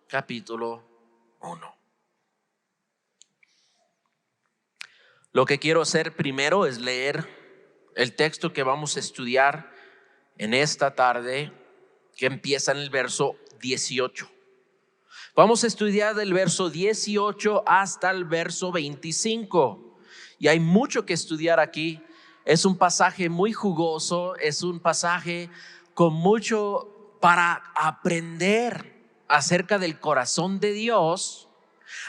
Capítulo 1. Lo que quiero hacer primero es leer el texto que vamos a estudiar en esta tarde, que empieza en el verso 18. Vamos a estudiar del verso 18 hasta el verso 25. Y hay mucho que estudiar aquí. Es un pasaje muy jugoso, es un pasaje con mucho para aprender acerca del corazón de Dios,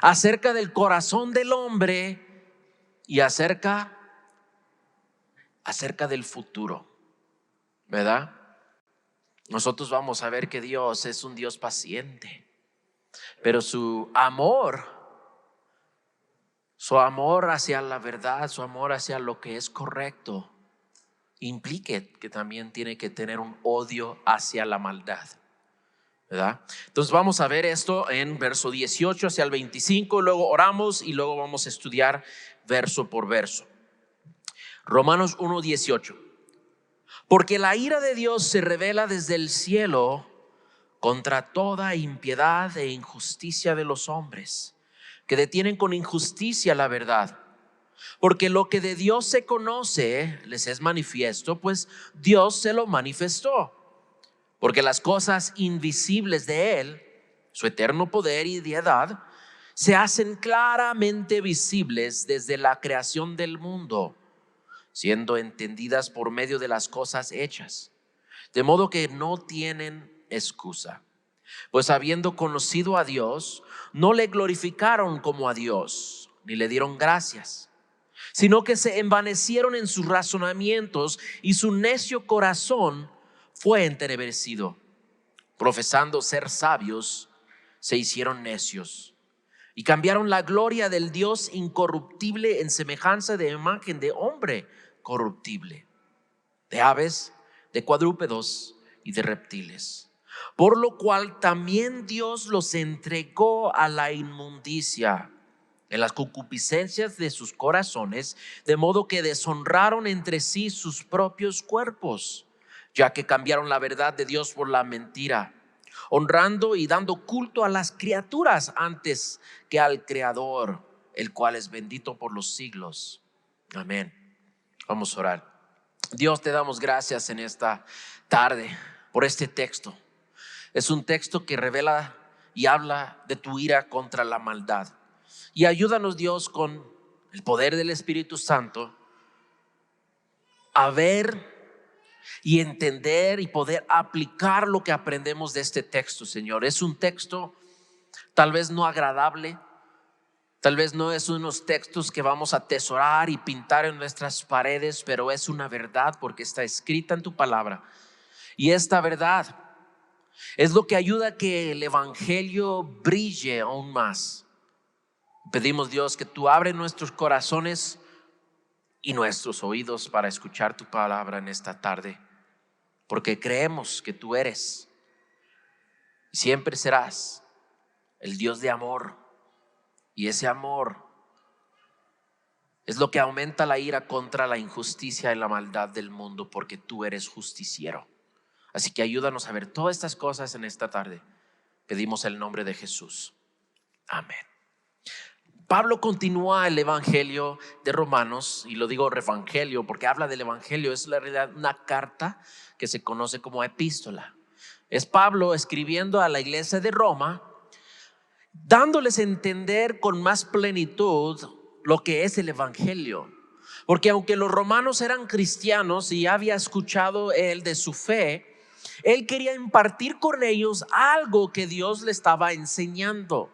acerca del corazón del hombre y acerca del futuro, ¿verdad? Nosotros vamos a ver que Dios es un Dios paciente, pero su amor hacia la verdad, su amor hacia lo que es correcto, implique que también tiene que tener un odio hacia la maldad, ¿verdad? Entonces vamos a ver esto en verso 18 hacia el 25, luego oramos y luego vamos a estudiar verso por verso. Romanos 1:18. Porque la ira de Dios se revela desde el cielo contra toda impiedad e injusticia de los hombres, que detienen con injusticia la verdad. Porque lo que de Dios se conoce les es manifiesto, pues Dios se lo manifestó. Porque las cosas invisibles de Él, su eterno poder y deidad, se hacen claramente visibles desde la creación del mundo, siendo entendidas por medio de las cosas hechas, de modo que no tienen excusa. Pues habiendo conocido a Dios, no le glorificaron como a Dios, ni le dieron gracias, sino que se envanecieron en sus razonamientos y su necio corazón fue entenebrecido. Profesando ser sabios, se hicieron necios y cambiaron la gloria del Dios incorruptible en semejanza de imagen de hombre corruptible, de aves, de cuadrúpedos y de reptiles. Por lo cual también Dios los entregó a la inmundicia en las concupiscencias de sus corazones, de modo que deshonraron entre sí sus propios cuerpos, ya que cambiaron la verdad de Dios por la mentira, honrando y dando culto a las criaturas antes que al Creador, el cual es bendito por los siglos. Amén. Vamos a orar. Dios, te damos gracias en esta tarde por este texto. Es un texto que revela y habla de tu ira contra la maldad. Y ayúdanos, Dios, con el poder del Espíritu Santo a ver y entender y poder aplicar lo que aprendemos de este texto, Señor. Es un texto tal vez no agradable, tal vez no es unos textos que vamos a atesorar y pintar en nuestras paredes, pero es una verdad porque está escrita en tu palabra. Y esta verdad es lo que ayuda a que el evangelio brille aún más. Pedimos, Dios, que tú abres nuestros corazones y nuestros oídos para escuchar tu palabra en esta tarde, porque creemos que tú eres y siempre serás el Dios de amor, y ese amor es lo que aumenta la ira contra la injusticia y la maldad del mundo, porque tú eres justiciero. Así que ayúdanos a ver todas estas cosas en esta tarde. Pedimos el nombre de Jesús. Amén. Pablo continúa el evangelio de Romanos, y lo digo evangelio porque habla del evangelio. Es la realidad una carta que se conoce como epístola. Es Pablo escribiendo a la iglesia de Roma, dándoles a entender con más plenitud lo que es el evangelio. Porque aunque los romanos eran cristianos y había escuchado él de su fe, él quería impartir con ellos algo que Dios le estaba enseñando.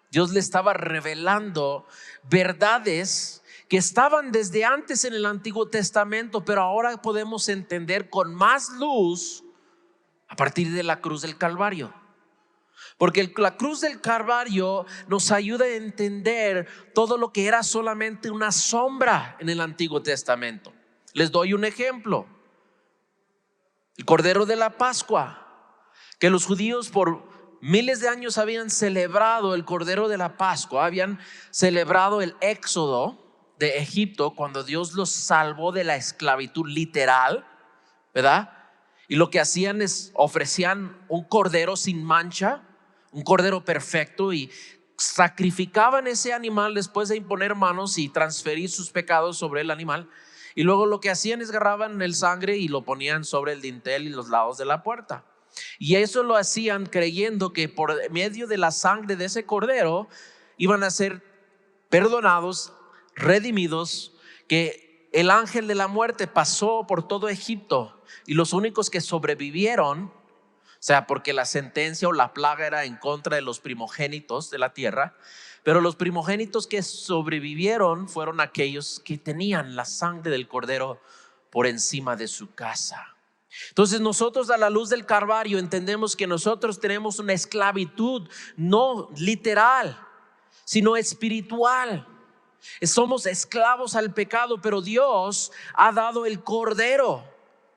Dios le estaba revelando verdades que estaban desde antes en el Antiguo Testamento, pero ahora podemos entender con más luz a partir de la cruz del Calvario. Porque la cruz del Calvario nos ayuda a entender todo lo que era solamente una sombra en el Antiguo Testamento. Les doy un ejemplo. El Cordero de la Pascua, que los judíos por miles de años habían celebrado el Cordero de la Pascua, habían celebrado el éxodo de Egipto cuando Dios los salvó de la esclavitud literal, ¿verdad? Y lo que hacían es ofrecían un cordero sin mancha, un cordero perfecto, y sacrificaban ese animal después de imponer manos y transferir sus pecados sobre el animal. Y luego lo que hacían es agarraban el sangre y lo ponían sobre el dintel y los lados de la puerta. Y eso lo hacían creyendo que por medio de la sangre de ese cordero iban a ser perdonados, redimidos, que el ángel de la muerte pasó por todo Egipto y los únicos que sobrevivieron, o sea, porque la sentencia o la plaga era en contra de los primogénitos de la tierra, pero los primogénitos que sobrevivieron fueron aquellos que tenían la sangre del cordero por encima de su casa. Entonces nosotros, a la luz del Calvario, entendemos que nosotros tenemos una esclavitud no literal, sino espiritual. Somos esclavos al pecado, pero Dios ha dado el Cordero,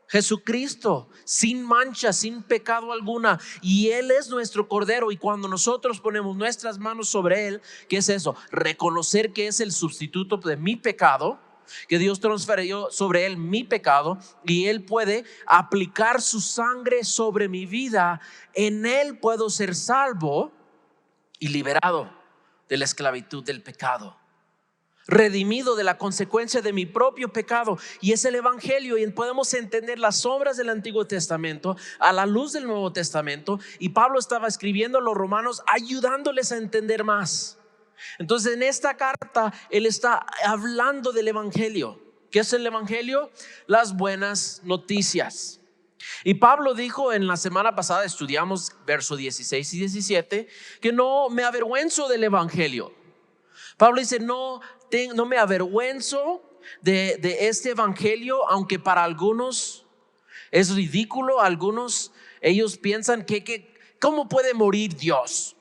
Jesucristo, sin mancha, sin pecado alguna, y Él es nuestro Cordero. Y cuando nosotros ponemos nuestras manos sobre Él, ¿qué es eso? Reconocer que es el sustituto de mi pecado, que Dios transfirió sobre Él mi pecado, y Él puede aplicar su sangre sobre mi vida. En Él puedo ser salvo y liberado de la esclavitud del pecado, redimido de la consecuencia de mi propio pecado. Y es el evangelio, y podemos entender las obras del Antiguo Testamento a la luz del Nuevo Testamento. Y Pablo estaba escribiendo a los romanos, ayudándoles a entender más. Entonces en esta carta él está hablando del evangelio. ¿Qué es el evangelio? Las buenas noticias. Y Pablo dijo, en la semana pasada estudiamos versos 16 y 17, que no me avergüenzo del evangelio. Pablo dice, no me avergüenzo de este evangelio, aunque para algunos es ridículo. Algunos, ellos piensan que ¿cómo puede morir Dios?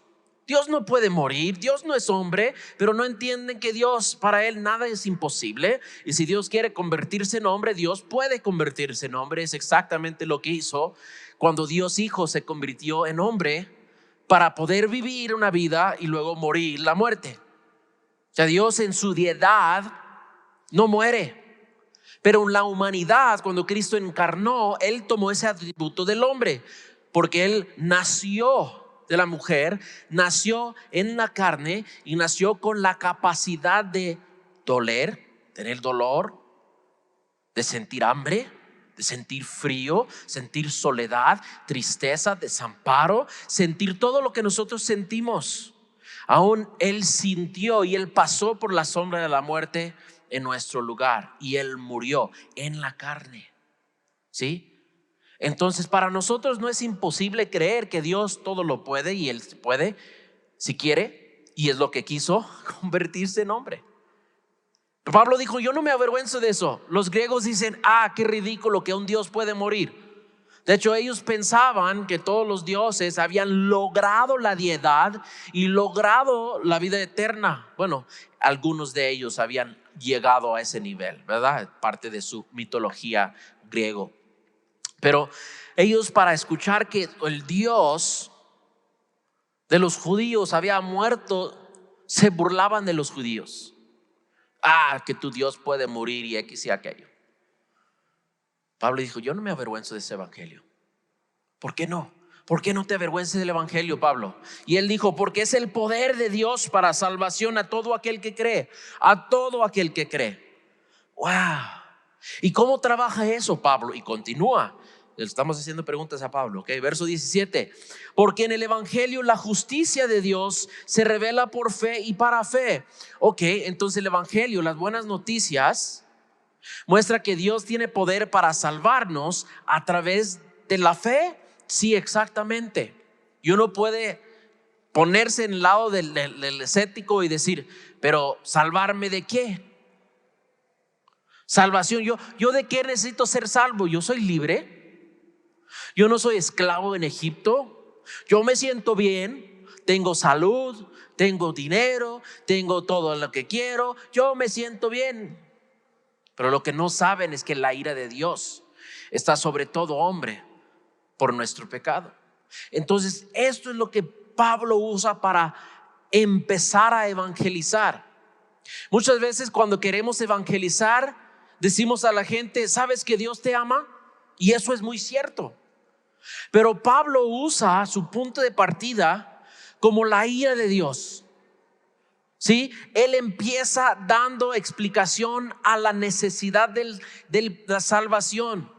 Dios no puede morir, Dios no es hombre, pero no entienden que Dios, para Él nada es imposible. Y si Dios quiere convertirse en hombre, Dios puede convertirse en hombre. Es exactamente lo que hizo cuando Dios Hijo se convirtió en hombre, para poder vivir una vida y luego morir la muerte. O sea, Dios en su deidad no muere, pero en la humanidad, cuando Cristo encarnó, Él tomó ese atributo del hombre, porque Él nació de la mujer, nació en la carne y nació con la capacidad de doler, tener dolor, de sentir hambre, de sentir frío, sentir soledad, tristeza, desamparo, sentir todo lo que nosotros sentimos. Aún Él sintió, y Él pasó por la sombra de la muerte en nuestro lugar, y Él murió en la carne. ¿Sí? Entonces para nosotros no es imposible creer que Dios todo lo puede, y Él puede, si quiere, y es lo que quiso, convertirse en hombre. Pablo dijo, yo no me avergüenzo de eso. Los griegos dicen, qué ridículo que un Dios puede morir. De hecho, ellos pensaban que todos los dioses habían logrado la deidad y logrado la vida eterna. Bueno, algunos de ellos habían llegado a ese nivel, ¿verdad? Parte de su mitología griego. Pero ellos, para escuchar que el Dios de los judíos había muerto, se burlaban de los judíos. Que tu Dios puede morir y X y aquello. Pablo dijo, yo no me avergüenzo de ese evangelio. ¿Por qué no? ¿Por qué no te avergüences del evangelio, Pablo? Y él dijo, porque es el poder de Dios para salvación a todo aquel que cree. A todo aquel que cree. Wow. ¿Y cómo trabaja eso, Pablo? Y continúa. Estamos haciendo preguntas a Pablo, ¿ok? Verso 17. Porque en el evangelio la justicia de Dios se revela por fe y para fe. Ok, entonces el evangelio, las buenas noticias, muestra que Dios tiene poder para salvarnos a través de la fe. Sí, exactamente. Y uno puede ponerse en el lado del escéptico y decir, pero ¿salvarme de qué? Salvación, yo de qué necesito ser salvo. Yo soy libre. Yo no soy esclavo en Egipto. Yo me siento bien, tengo salud, tengo dinero, tengo todo lo que quiero. Yo me siento bien. Pero lo que no saben es que la ira de Dios está sobre todo hombre por nuestro pecado. Entonces, esto es lo que Pablo usa para empezar a evangelizar. Muchas veces cuando queremos evangelizar, decimos a la gente: ¿sabes que Dios te ama? Y eso es muy cierto. Pero Pablo usa su punto de partida como la ira de Dios. ¿Sí? Él empieza dando explicación a la necesidad de la salvación.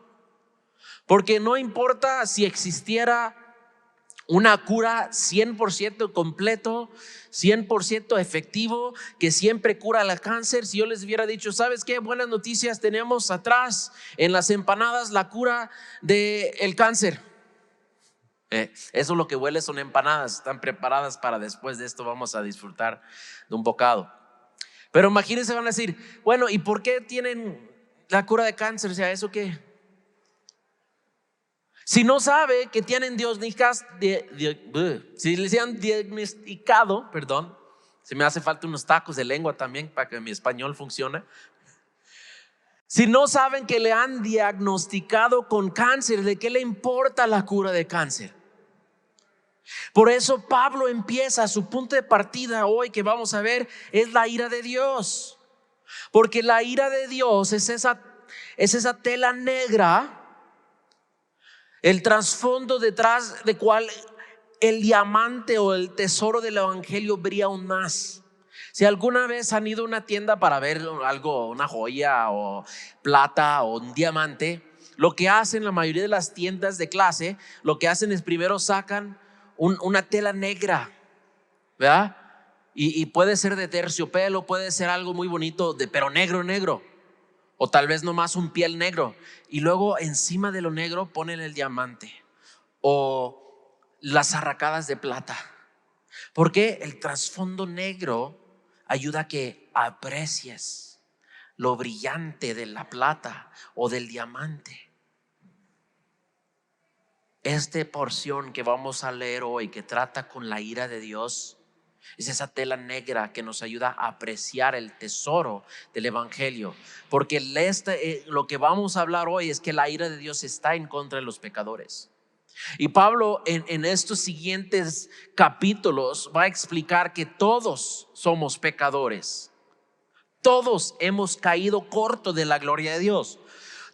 Porque no importa si existiera una cura 100% completo, 100% efectivo, que siempre cura el cáncer. Si yo les hubiera dicho: ¿sabes qué? Buenas noticias, tenemos atrás en las empanadas la cura del cáncer. Eso lo que huele son empanadas, están preparadas para después de esto vamos a disfrutar de un bocado. Pero imagínense, van a decir: bueno, ¿y por qué tienen la cura de cáncer? O sea, ¿eso qué? Si no sabe que tienen si les han diagnosticado, perdón, si me hace falta unos tacos de lengua también para que mi español funcione. Si no saben que le han diagnosticado con cáncer, ¿de qué le importa la cura de cáncer? Por eso Pablo empieza su punto de partida hoy que vamos a ver es la ira de Dios. Porque la ira de Dios es esa tela negra, el trasfondo detrás de cual el diamante o el tesoro del evangelio brilla aún más. Si alguna vez han ido a una tienda para ver algo, una joya o plata o un diamante, lo que hacen la mayoría de las tiendas de clase, lo que hacen es primero sacan una tela negra, ¿verdad? Y puede ser de terciopelo, puede ser algo muy bonito, pero negro, o tal vez nomás un piel negro, y luego encima de lo negro ponen el diamante o las arracadas de plata, porque el trasfondo negro ayuda a que aprecies lo brillante de la plata o del diamante. Esta porción que vamos a leer hoy, que trata con la ira de Dios, es esa tela negra que nos ayuda a apreciar el tesoro del evangelio. Porque lo que vamos a hablar hoy es que la ira de Dios está en contra de los pecadores. Y Pablo en estos siguientes capítulos va a explicar que todos somos pecadores. Todos hemos caído corto de la gloria de Dios.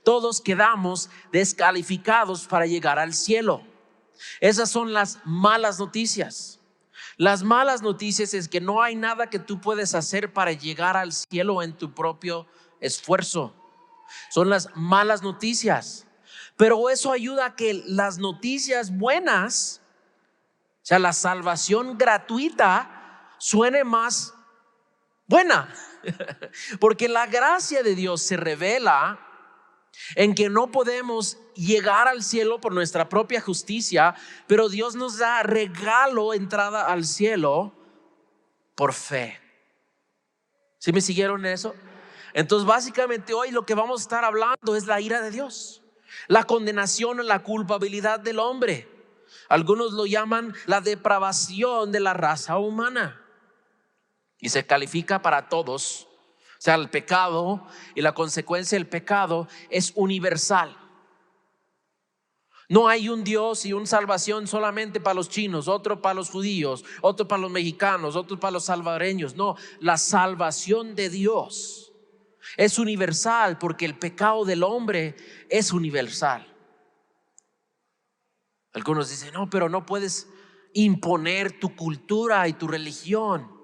Todos quedamos descalificados para llegar al cielo. Esas son las malas noticias. Las malas noticias es que no hay nada que tú puedes hacer para llegar al cielo en tu propio esfuerzo. Son las malas noticias. Pero eso ayuda a que las noticias buenas, o sea, la salvación gratuita, suene más buena. Porque la gracia de Dios se revela en que no podemos llegar al cielo por nuestra propia justicia, pero Dios nos da regalo entrada al cielo por fe. ¿Sí me siguieron en eso? Entonces básicamente hoy lo que vamos a estar hablando es la ira de Dios, la condenación, la culpabilidad del hombre. Algunos lo llaman la depravación de la raza humana y se califica para todos. O sea, el pecado y la consecuencia del pecado es universal. No hay un Dios y una salvación solamente para los chinos, otro para los judíos, otro para los mexicanos, otro para los salvadoreños. No, la salvación de Dios es universal porque el pecado del hombre es universal. Algunos dicen: no, pero no puedes imponer tu cultura y tu religión.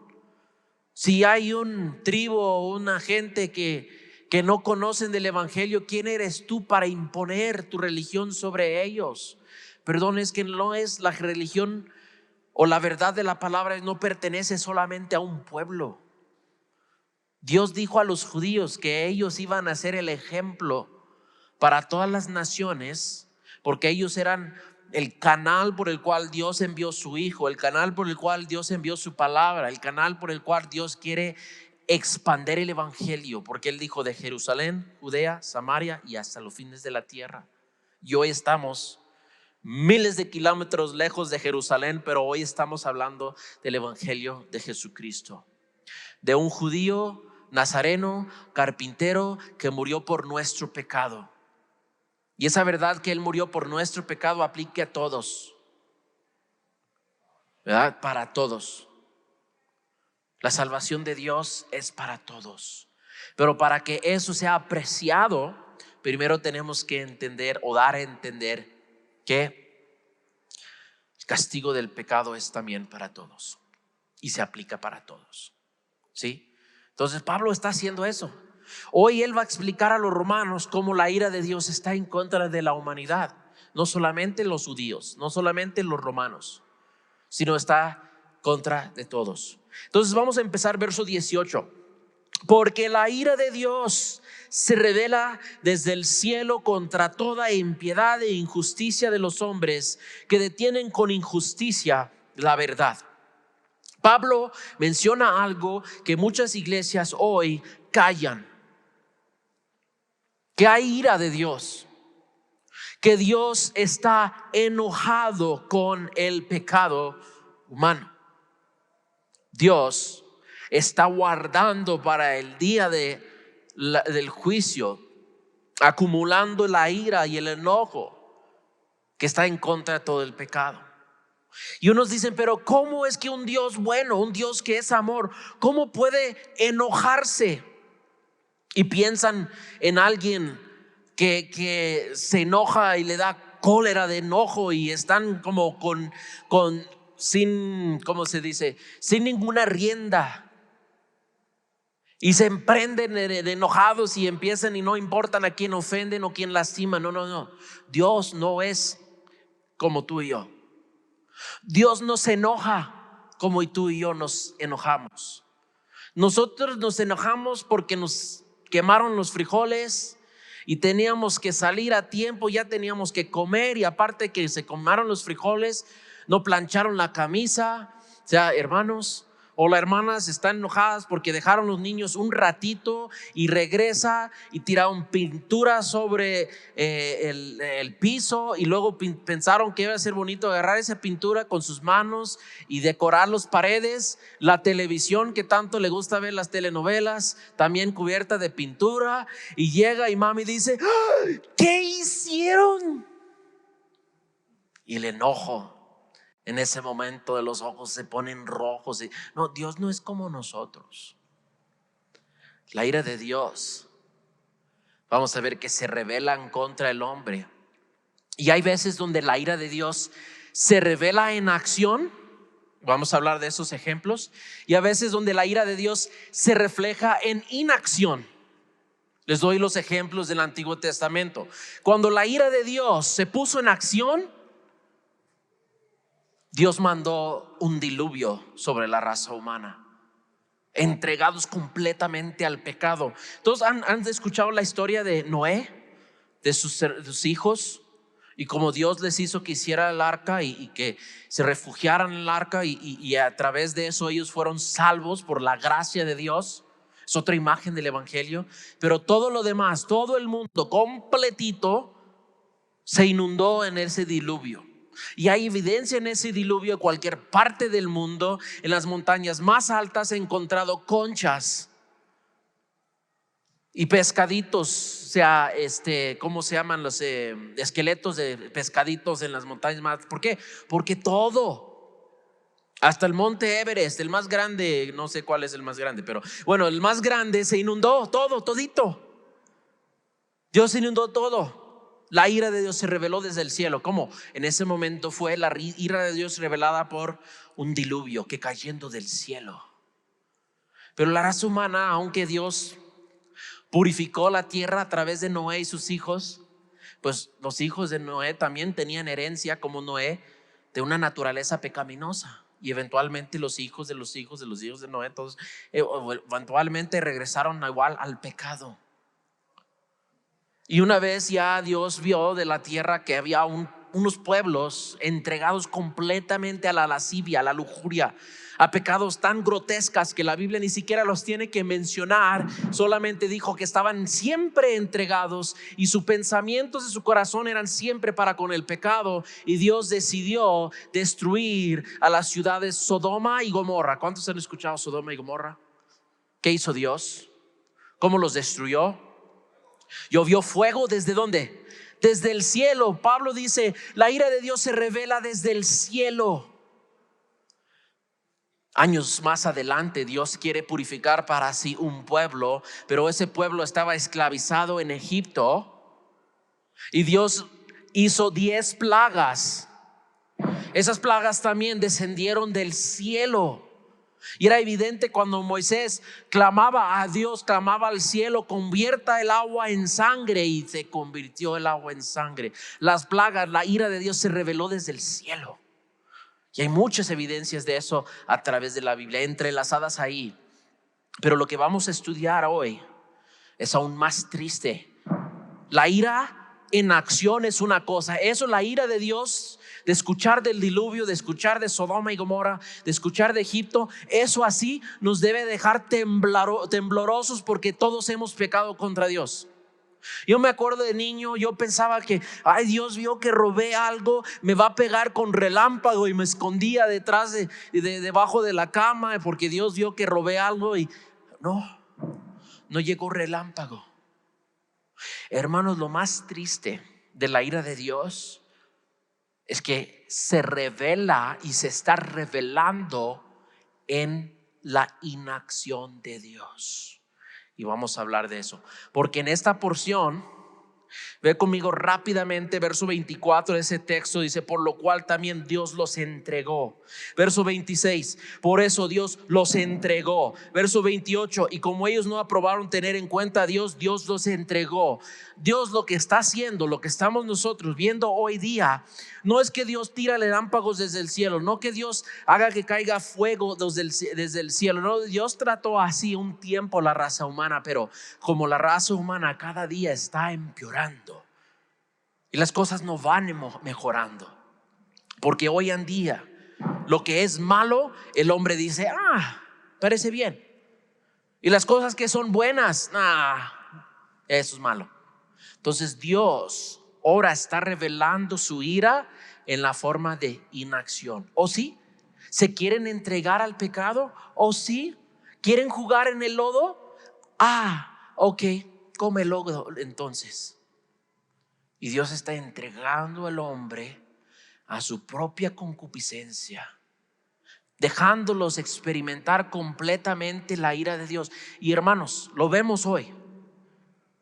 Si hay un tribu o una gente que no conocen del evangelio, ¿quién eres tú para imponer tu religión sobre ellos? Perdón, es que no es la religión o la verdad de la palabra, no pertenece solamente a un pueblo. Dios dijo a los judíos que ellos iban a ser el ejemplo para todas las naciones, porque ellos eran el canal por el cual Dios envió su Hijo, el canal por el cual Dios envió su palabra, el canal por el cual Dios quiere expandir el evangelio, porque Él dijo: de Jerusalén, Judea, Samaria y hasta los fines de la tierra. Y hoy estamos miles de kilómetros lejos de Jerusalén, pero hoy estamos hablando del evangelio de Jesucristo, de un judío nazareno, carpintero, que murió por nuestro pecado. Y esa verdad que Él murió por nuestro pecado aplica a todos. ¿verdad? Para todos. La salvación de Dios es para todos. Pero para que eso sea apreciado, primero tenemos que entender o dar a entender que el castigo del pecado es también para todos y se aplica para todos. ¿Sí? Entonces Pablo está haciendo eso. Hoy él va a explicar a los romanos cómo la ira de Dios está en contra de la humanidad. No solamente los judíos, no solamente los romanos, sino está contra de todos. Entonces vamos a empezar verso 18. Porque la ira de Dios se revela desde el cielo contra toda impiedad e injusticia de los hombres que detienen con injusticia la verdad. Pablo menciona algo que muchas iglesias hoy callan: que hay ira de Dios, que Dios está enojado con el pecado humano. Dios está guardando para el día del juicio, acumulando la ira y el enojo que está en contra de todo el pecado. Y unos dicen, pero ¿cómo es que un Dios bueno, un Dios que es amor, cómo puede enojarse? Y piensan en alguien que se enoja y le da cólera de enojo y están como sin, ¿cómo se dice? Sin ninguna rienda. Y se emprenden de enojados y empiezan y no importan a quién ofenden o quién lastiman. No. Dios no es como tú y yo. Dios no se enoja como tú y yo nos enojamos. Nosotros nos enojamos porque nos quemaron los frijoles y teníamos que salir a tiempo, ya teníamos que comer, y aparte que se quemaron los frijoles, no plancharon la camisa. O sea, hermanos o las hermanas están enojadas porque dejaron los niños un ratito y regresa y tiraron pintura sobre el piso, y luego pensaron que iba a ser bonito agarrar esa pintura con sus manos y decorar las paredes. La televisión, que tanto le gusta ver las telenovelas, también cubierta de pintura, y llega y mami dice, ¿qué hicieron? Y el enojo en ese momento de los ojos se ponen rojos. No, Dios no es como nosotros. La ira de Dios, vamos a ver que se rebelan contra el hombre. Y hay veces donde la ira de Dios se revela en acción. Vamos a hablar de esos ejemplos. Y a veces donde la ira de Dios se refleja en inacción. Les doy los ejemplos del Antiguo Testamento. Cuando la ira de Dios se puso en acción, Dios mandó un diluvio sobre la raza humana, entregados completamente al pecado. Todos han escuchado la historia de Noé, de sus hijos, y cómo Dios les hizo que hiciera el arca y que se refugiaran en el arca, y a través de eso ellos fueron salvos por la gracia de Dios. Es otra imagen del evangelio. Pero todo lo demás, todo el mundo completito se inundó en ese diluvio. Y hay evidencia en ese diluvio en cualquier parte del mundo. En las montañas más altas he encontrado conchas y pescaditos, o sea, ¿cómo se llaman? Los esqueletos de pescaditos en las montañas más. ¿Por qué? Porque todo, hasta el monte Everest, el más grande, no sé cuál es el más grande, pero bueno, el más grande, se inundó todo, todito. Dios inundó todo. La ira de Dios se reveló desde el cielo. ¿Cómo? En ese momento fue la ira de Dios revelada por un diluvio que cayendo del cielo. Pero la raza humana, aunque Dios purificó la tierra a través de Noé y sus hijos, pues los hijos de Noé también tenían herencia, como Noé, de una naturaleza pecaminosa. Y eventualmente los hijos de los hijos de los hijos de Noé, todos eventualmente regresaron igual al pecado. Y una vez ya Dios vio de la tierra que había unos pueblos entregados completamente a la lascivia, a la lujuria, a pecados tan grotescas que la Biblia ni siquiera los tiene que mencionar. Solamente dijo que estaban siempre entregados y sus pensamientos de su corazón eran siempre para con el pecado. Y Dios decidió destruir a las ciudades Sodoma y Gomorra. ¿Cuántos han escuchado Sodoma y Gomorra? ¿Qué hizo Dios? ¿Cómo los destruyó? Llovió fuego. ¿Desde dónde? Desde el cielo. Pablo dice, la ira de Dios se revela desde el cielo. Años más adelante Dios quiere purificar para sí un pueblo, pero ese pueblo estaba esclavizado en Egipto y Dios hizo 10 plagas. Esas plagas también descendieron del cielo. Y era evidente cuando Moisés clamaba a Dios, clamaba al cielo: convierta el agua en sangre, y se convirtió el agua en sangre. Las plagas, la ira de Dios se reveló desde el cielo. Y hay muchas evidencias de eso a través de la Biblia, entrelazadas ahí. Pero lo que vamos a estudiar hoy es aún más triste. La ira en acción es una cosa. Eso, la ira de Dios, de escuchar del diluvio, de escuchar de Sodoma y Gomorra, de escuchar de Egipto, eso así nos debe dejar temblorosos, porque todos hemos pecado contra Dios. Yo me acuerdo de niño, yo pensaba que, ay, Dios vio que robé algo, me va a pegar con relámpago, y me escondía debajo de la cama porque Dios vio que robé algo. Y no llegó relámpago. Hermanos, lo más triste de la ira de Dios es que se revela y se está revelando en la inacción de Dios. Y vamos a hablar de eso, porque en esta porción, ve conmigo rápidamente, verso 24 de ese texto dice: por lo cual también Dios los entregó. Verso 26, por eso Dios los entregó. Verso 28, y como ellos no aprobaron tener en cuenta a Dios, Dios los entregó. Dios lo que está haciendo, lo que estamos nosotros viendo hoy día, no es que Dios tira relámpagos desde el cielo, no que Dios haga que caiga fuego desde el cielo. No, Dios trató así un tiempo la raza humana, pero como la raza humana cada día está empeorando y las cosas no van mejorando, porque hoy en día lo que es malo, el hombre dice: parece bien. Y las cosas que son buenas, eso es malo. Entonces Dios ahora está revelando su ira en la forma de inacción. ¿O sí? ¿Se quieren entregar al pecado? ¿O sí? ¿Quieren jugar en el lodo? Ok, come el lodo entonces. Y Dios está entregando al hombre a su propia concupiscencia, dejándolos experimentar completamente la ira de Dios. Y hermanos, lo vemos hoy.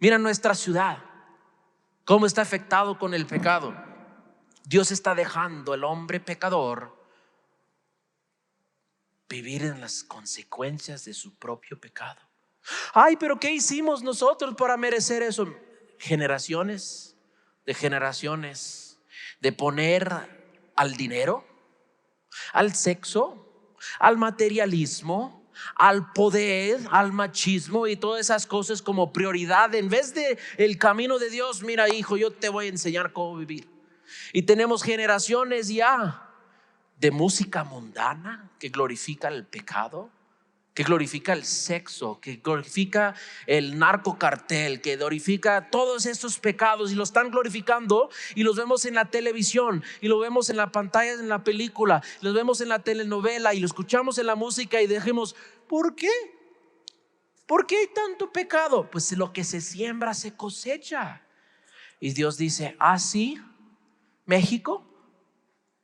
Mira nuestra ciudad, cómo está afectado con el pecado. Dios está dejando al hombre pecador vivir en las consecuencias de su propio pecado. Ay, pero ¿qué hicimos nosotros para merecer eso? Generaciones de poner al dinero, al sexo, al materialismo, al poder, al machismo y todas esas cosas como prioridad en vez de el camino de Dios. Mira, hijo, yo te voy a enseñar cómo vivir. Y tenemos generaciones ya de música mundana que glorifica el pecado, que glorifica el sexo, que glorifica el narcocartel, que glorifica todos estos pecados, y los están glorificando, y los vemos en la televisión, y lo vemos en la pantalla, en la película, los vemos en la telenovela, y lo escuchamos en la música, y dijimos: ¿por qué? ¿Por qué hay tanto pecado? Pues lo que se siembra se cosecha. Y Dios dice: sí, México,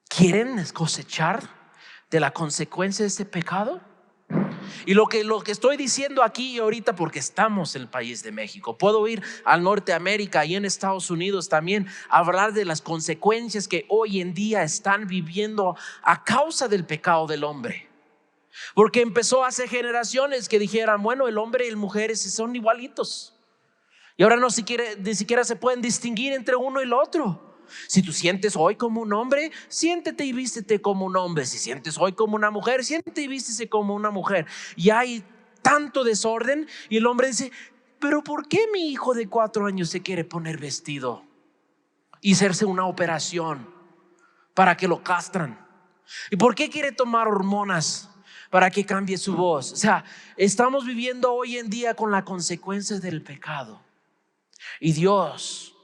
¿quieren cosechar de la consecuencia de este pecado? Y lo que estoy diciendo aquí y ahorita, porque estamos en el país de México, puedo ir al Norteamérica y en Estados Unidos también hablar de las consecuencias que hoy en día están viviendo a causa del pecado del hombre. Porque empezó hace generaciones que dijeran: bueno, el hombre y las mujeres son igualitos, y ahora ni siquiera se pueden distinguir entre uno y el otro. Si tú sientes hoy como un hombre, siéntete y vístete como un hombre. Si sientes hoy como una mujer, siéntete y vístese como una mujer. Y hay tanto desorden, y el hombre dice: pero ¿por qué mi hijo de 4 años se quiere poner vestido y hacerse una operación para que lo castran? ¿Y por qué quiere tomar hormonas para que cambie su voz? O sea, estamos viviendo hoy en día con las consecuencias del pecado. Y Dios,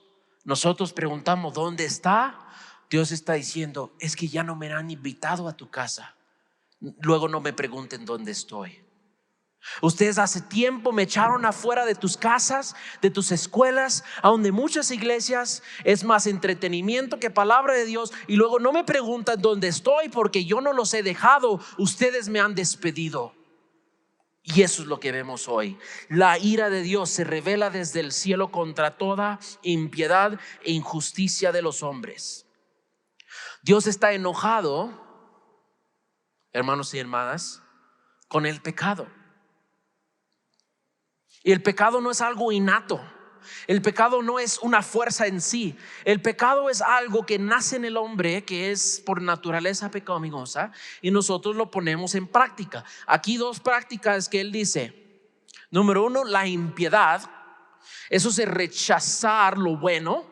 nosotros preguntamos: ¿dónde está? Dios está diciendo: es que ya no me han invitado a tu casa, luego no me pregunten dónde estoy. Ustedes hace tiempo me echaron afuera de tus casas, de tus escuelas, a donde muchas iglesias es más entretenimiento que palabra de Dios. Y luego no me preguntan dónde estoy porque yo no los he dejado. Ustedes me han despedido. Y eso es lo que vemos hoy. La ira de Dios se revela desde el cielo contra toda impiedad e injusticia de los hombres. Dios está enojado, hermanos y hermanas, con el pecado. Y el pecado no es algo innato. El pecado no es una fuerza en sí. El pecado es algo que nace en el hombre, que es por naturaleza pecaminosa, y nosotros lo ponemos en práctica. Aquí dos prácticas que él dice. Número uno, la impiedad. Eso es rechazar lo bueno.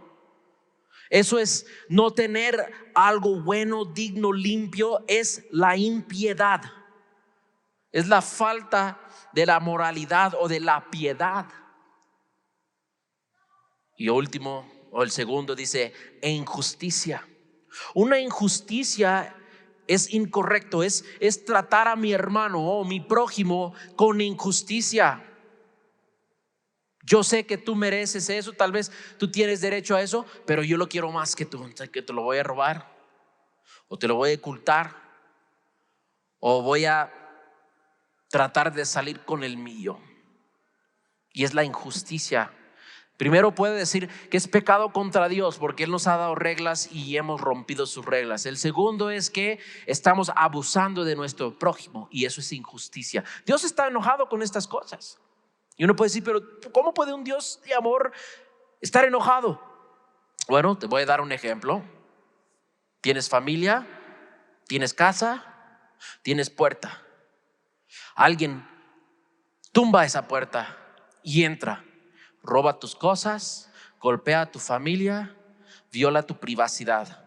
Eso es no tener algo bueno, digno, limpio. Es la impiedad. Es la falta de la moralidad o de la piedad. Y último, o el segundo, dice injusticia. Una injusticia es incorrecto, es tratar a mi hermano o mi prójimo con injusticia. Yo sé que tú mereces eso, tal vez tú tienes derecho a eso, pero yo lo quiero más que tú, que te lo voy a robar, o te lo voy a ocultar, o voy a tratar de salir con el mío. Y es la injusticia. Primero puede decir que es pecado contra Dios porque Él nos ha dado reglas y hemos rompido sus reglas. El segundo es que estamos abusando de nuestro prójimo y eso es injusticia. Dios está enojado con estas cosas. Y uno puede decir, pero ¿cómo puede un Dios de amor estar enojado? Bueno, te voy a dar un ejemplo. Tienes familia, tienes casa, tienes puerta. Alguien tumba esa puerta y entra. Roba tus cosas, golpea a tu familia, viola tu privacidad.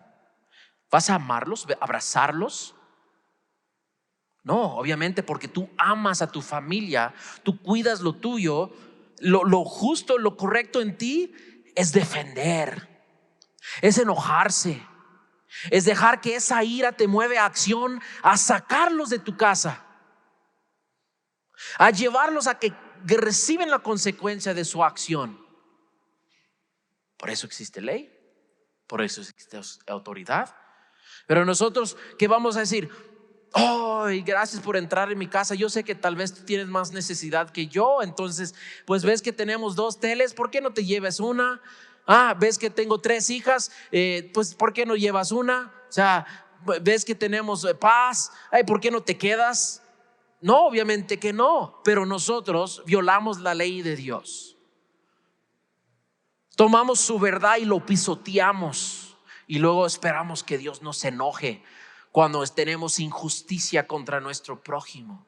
¿Vas a amarlos, abrazarlos? No, obviamente, porque tú amas a tu familia, tú cuidas lo tuyo. Lo justo, lo correcto en ti es defender, es enojarse, es dejar que esa ira te mueve a acción, a sacarlos de tu casa, a llevarlos a que reciben la consecuencia de su acción. Por eso existe ley, por eso existe autoridad. Pero nosotros, ¿qué vamos a decir? Gracias por entrar en mi casa. Yo sé que tal vez tú tienes más necesidad que yo. Entonces, pues ves que tenemos 2 teles, ¿por qué no te lleves una? Ves que tengo 3 hijas, pues ¿por qué no llevas una? O sea, ves que tenemos paz, ¿por qué no te quedas? No, obviamente que no. Pero nosotros violamos la ley de Dios. Tomamos su verdad y lo pisoteamos y luego esperamos que Dios nos enoje cuando tenemos injusticia contra nuestro prójimo.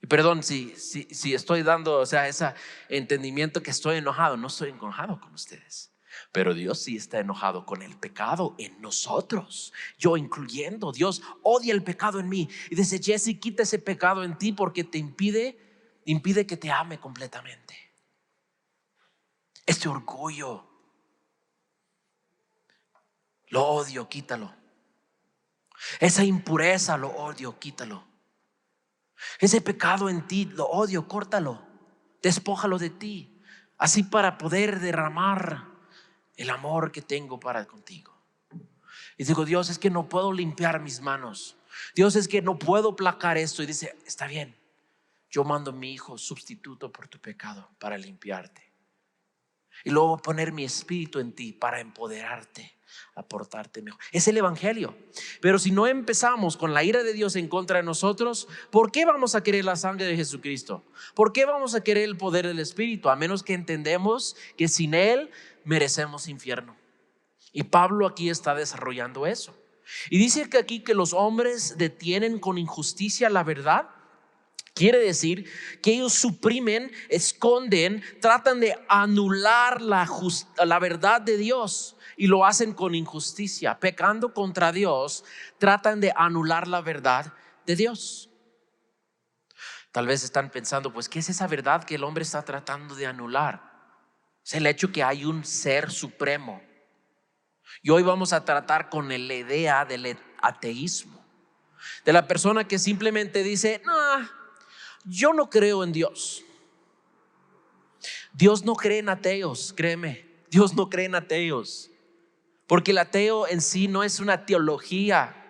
Y perdón si estoy dando, ese entendimiento que estoy enojado. No estoy enojado con ustedes, pero Dios sí está enojado con el pecado en nosotros, yo incluyendo. Dios odia el pecado en mí y dice: Jesse, quita ese pecado en ti porque te impide que te ame completamente. Este orgullo, lo odio, quítalo. Esa impureza, lo odio, quítalo. Ese pecado en ti, lo odio, córtalo, despójalo de ti, así para poder derramar el amor que tengo para contigo. Y digo: Dios, es que no puedo limpiar mis manos. Dios, es que no puedo placar esto. Y dice: está bien, yo mando a mi hijo sustituto por tu pecado para limpiarte. Y luego poner mi espíritu en ti para empoderarte, aportarte mejor. Es el evangelio. Pero si no empezamos con la ira de Dios en contra de nosotros, ¿por qué vamos a querer la sangre de Jesucristo? ¿Por qué vamos a querer el poder del Espíritu? A menos que entendemos que sin Él merecemos infierno. Y Pablo aquí está desarrollando eso. Y dice que aquí que los hombres detienen con injusticia la verdad. Quiere decir que ellos suprimen, esconden, tratan de anular la verdad de Dios y lo hacen con injusticia. Pecando contra Dios, tratan de anular la verdad de Dios. Tal vez están pensando, pues, ¿qué es esa verdad que el hombre está tratando de anular? Es el hecho que hay un ser supremo. Y hoy vamos a tratar con la idea del ateísmo, de la persona que simplemente dice: no, Yo no creo en Dios. Dios no cree en ateos, créeme. Dios no cree en ateos. Porque el ateo en sí no es una teología.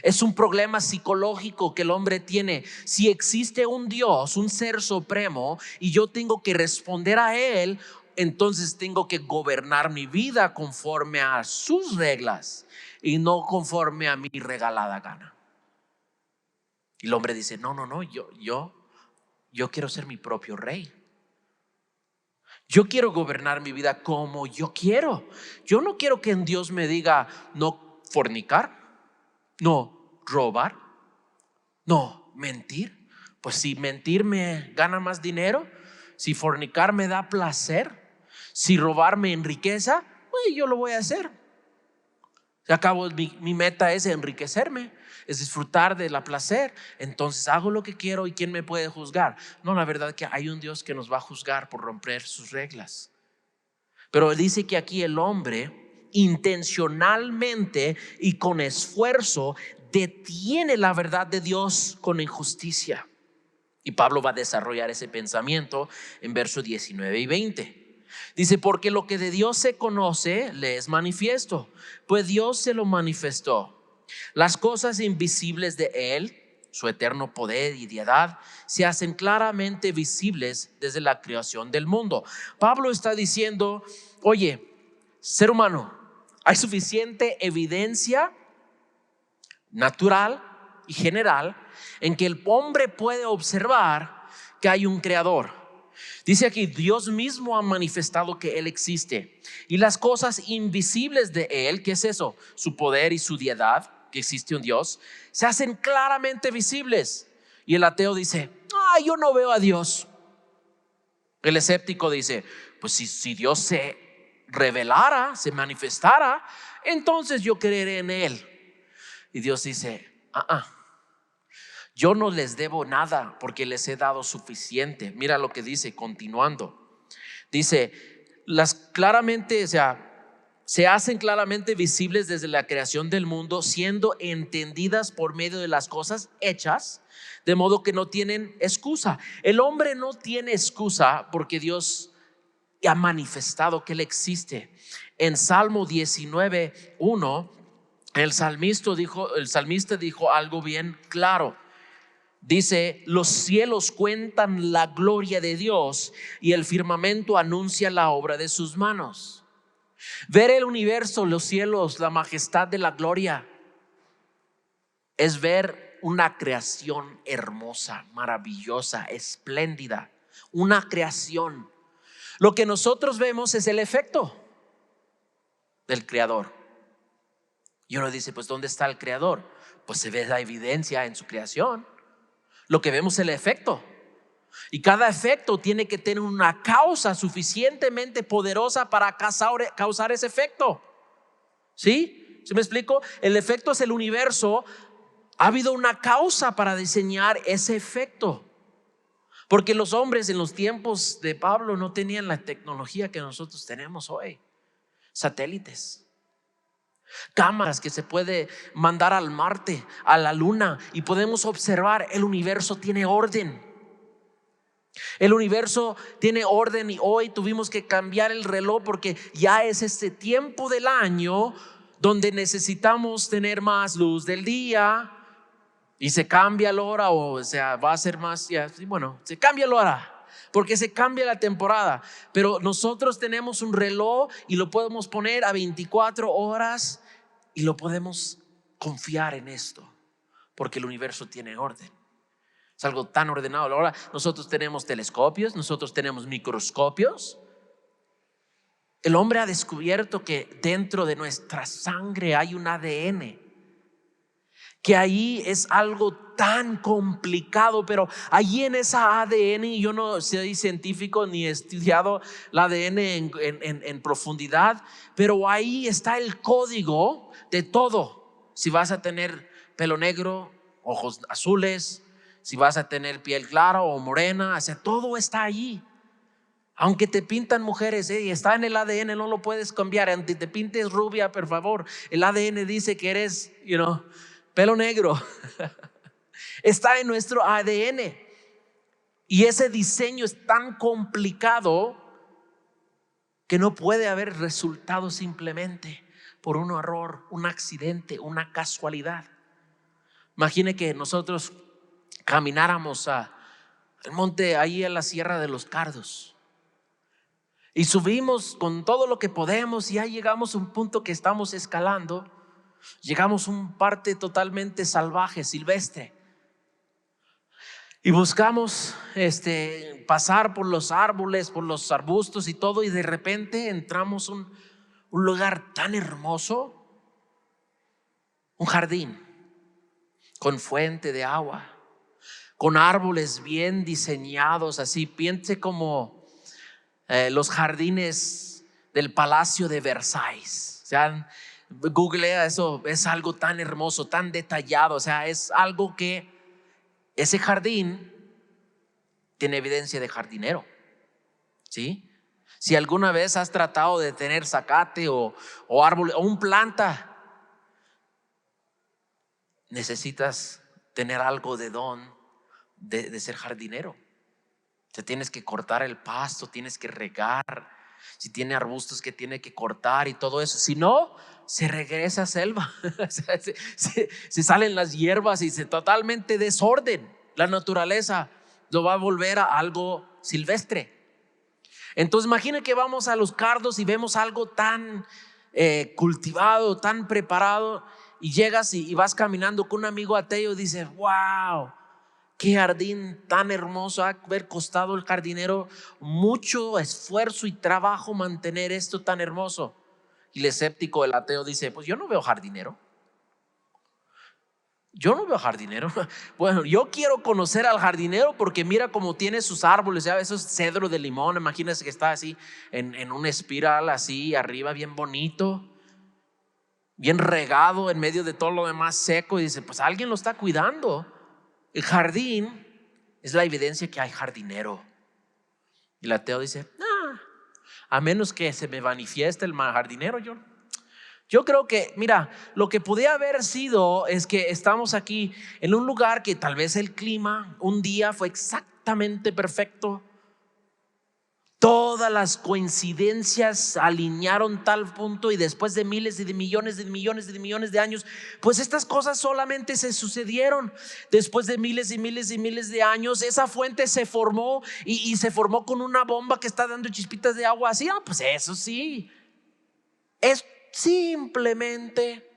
Es un problema psicológico que el hombre tiene. Si existe un Dios, un ser supremo, y yo tengo que responder a Él, entonces tengo que gobernar mi vida conforme a sus reglas y no conforme a mi regalada gana. Y el hombre dice, no, yo quiero ser mi propio rey. Yo quiero gobernar mi vida como yo quiero. Yo no quiero que en Dios me diga no fornicar, no robar, no mentir. Pues si mentir me gana más dinero, si fornicar me da placer, si robar me enriqueza, pues yo lo voy a hacer. Al cabo, mi meta es enriquecerme, es disfrutar de la placer. Entonces hago lo que quiero, y ¿quién me puede juzgar? No, la verdad que hay un Dios que nos va a juzgar por romper sus reglas. Pero dice que aquí el hombre intencionalmente y con esfuerzo detiene la verdad de Dios con injusticia. Y Pablo va a desarrollar ese pensamiento en versos 19 y 20. Dice, porque lo que de Dios se conoce le es manifiesto, pues Dios se lo manifestó. Las cosas invisibles de Él, su eterno poder y deidad, se hacen claramente visibles desde la creación del mundo. Pablo está diciendo, oye, ser humano, hay suficiente evidencia natural y general en que el hombre puede observar que hay un creador. Dice aquí, Dios mismo ha manifestado que Él existe, y las cosas invisibles de Él, ¿qué es eso? Su poder y su deidad, que existe un Dios, se hacen claramente visibles. Y el ateo dice, yo no veo a Dios. El escéptico dice, pues si Dios se revelara, se manifestara, entonces yo creeré en Él. Y Dios dice, yo no les debo nada porque les he dado suficiente. Mira lo que dice, continuando. Dice, se hacen claramente visibles desde la creación del mundo, siendo entendidas por medio de las cosas hechas, de modo que no tienen excusa. El hombre no tiene excusa porque Dios ha manifestado que Él existe. En Salmo 19:1, el salmista dijo algo bien claro. Dice, los cielos cuentan la gloria de Dios, y el firmamento anuncia la obra de sus manos. Ver el universo, los cielos, la majestad de la gloria, es ver una creación hermosa, maravillosa, espléndida. Una creación. Lo que nosotros vemos es el efecto del creador. Y uno dice, pues ¿dónde está el creador? Pues se ve la evidencia en su creación. Lo que vemos es el efecto, y cada efecto tiene que tener una causa suficientemente poderosa para causar ese efecto. ¿Sí? ¿Sí me explico? El efecto es el universo. Ha habido una causa para diseñar ese efecto, porque los hombres en los tiempos de Pablo no tenían la tecnología que nosotros tenemos hoy. Satélites, cámaras que se puede mandar al Marte, a la Luna, y podemos observar el universo tiene orden. El universo tiene orden, y hoy tuvimos que cambiar el reloj porque ya es este tiempo del año donde necesitamos tener más luz del día, y se cambia la hora, o sea, va a ser más, se cambia la hora porque se cambia la temporada. Pero nosotros tenemos un reloj y lo podemos poner a 24 horas y lo podemos confiar en esto porque el universo tiene orden. Es algo tan ordenado. Ahora nosotros tenemos telescopios, nosotros tenemos microscopios. El hombre ha descubierto que dentro de nuestra sangre hay un ADN, que ahí es algo tan complicado, pero allí en esa ADN, y yo no soy científico ni he estudiado el ADN en profundidad, pero ahí está el código de todo. Si vas a tener pelo negro, ojos azules, si vas a tener piel clara o morena, o sea, todo está allí. Aunque te pintan mujeres, está en el ADN, no lo puedes cambiar. Aunque te pintes rubia, por favor, el ADN dice que eres, pelo negro. Está en nuestro ADN. Y ese diseño es tan complicado que no puede haber resultado simplemente por un error, un accidente, una casualidad. Imagine que nosotros camináramos al monte, ahí en la Sierra de los Cardos, y subimos con todo lo que podemos, y ya llegamos a un punto que estamos escalando. Llegamos a un parte totalmente salvaje, silvestre, y buscamos pasar por los árboles, por los arbustos y todo, y de repente entramos a un lugar tan hermoso, un jardín con fuente de agua, con árboles bien diseñados, así piense como los jardines del Palacio de Versalles. O sea, googlea eso, es algo tan hermoso, tan detallado. O sea, es algo que ese jardín tiene evidencia de jardinero, ¿sí? Si alguna vez has tratado de tener zacate o árbol o un planta, necesitas tener algo de don de ser jardinero. Te tienes que cortar el pasto, tienes que regar, si tiene arbustos que tiene que cortar y todo eso. Si no, se regresa a selva. se salen las hierbas y se totalmente desorden. La naturaleza lo va a volver a algo silvestre. Entonces imagina que vamos a los Cardos y vemos algo tan cultivado, tan preparado, y llegas y vas caminando con un amigo ateo y dices: wow, qué jardín tan hermoso. Ha haber costado el jardinero mucho esfuerzo y trabajo mantener esto tan hermoso. Y el escéptico, el ateo, dice: pues yo no veo jardinero. Yo no veo jardinero. Bueno, yo quiero conocer al jardinero porque mira cómo tiene sus árboles. Ya esos cedro de limón, imagínense que está así en una espiral así arriba, bien bonito, bien regado en medio de todo lo demás seco. Y dice: pues alguien lo está cuidando. El jardín es la evidencia que hay jardinero. Y el ateo dice: a menos que se me manifieste el jardinero, yo creo que, mira, lo que podía haber sido es que estamos aquí en un lugar que tal vez el clima un día fue exactamente perfecto. Todas las coincidencias alinearon tal punto, y después de miles y de millones de millones de millones de años, pues estas cosas solamente se sucedieron. Después de miles y miles y miles de años, esa fuente se formó y se formó con una bomba que está dando chispitas de agua así. Pues eso sí, es simplemente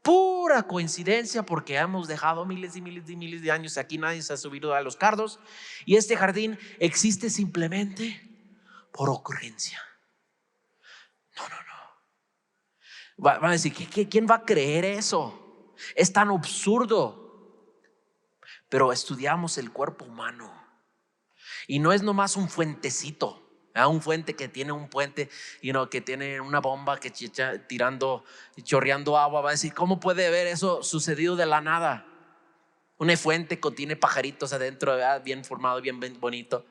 pura coincidencia, porque hemos dejado miles y miles y miles de años. Aquí nadie se ha subido a los Cardos, y este jardín existe simplemente por ocurrencia. No. Van a decir: ¿quién va a creer eso? Es tan absurdo. Pero estudiamos el cuerpo humano, y no es nomás un fuentecito, un fuente que tiene un puente, que tiene una bomba que tirando, chorreando agua. Va a decir: ¿cómo puede haber eso sucedido de la nada? Una fuente que tiene pajaritos adentro, ¿verdad? Bien formado, bien bonito.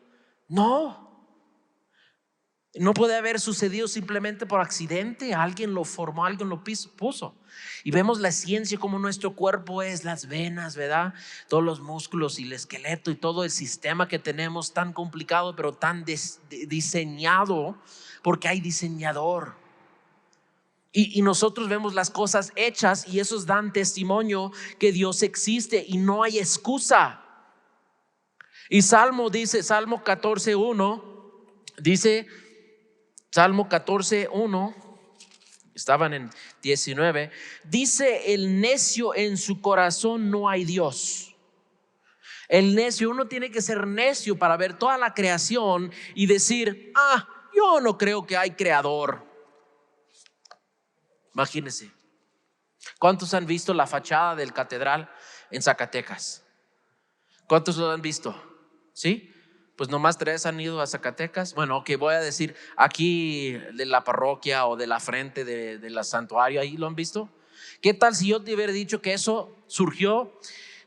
No puede haber sucedido simplemente por accidente. Alguien lo formó, alguien lo puso. Y vemos la ciencia como nuestro cuerpo es, las venas, ¿verdad? Todos los músculos y el esqueleto y todo el sistema que tenemos, tan complicado, pero tan diseñado, porque hay diseñador. Y nosotros vemos las cosas hechas, y esos dan testimonio que Dios existe y no hay excusa. Y Salmo 14:1 dice, Salmo 14:1, estaban en 19, dice: el necio en su corazón no hay Dios. El necio, uno tiene que ser necio para ver toda la creación y decir: yo no creo que hay creador. Imagínense, ¿cuántos han visto la fachada del catedral en Zacatecas? ¿Cuántos lo han visto? ¿Sí? Pues nomás 3 han ido a Zacatecas. Bueno, ok, voy a decir aquí de la parroquia o de la frente de la santuario, ahí lo han visto. ¿Qué tal si yo te hubiera dicho que eso surgió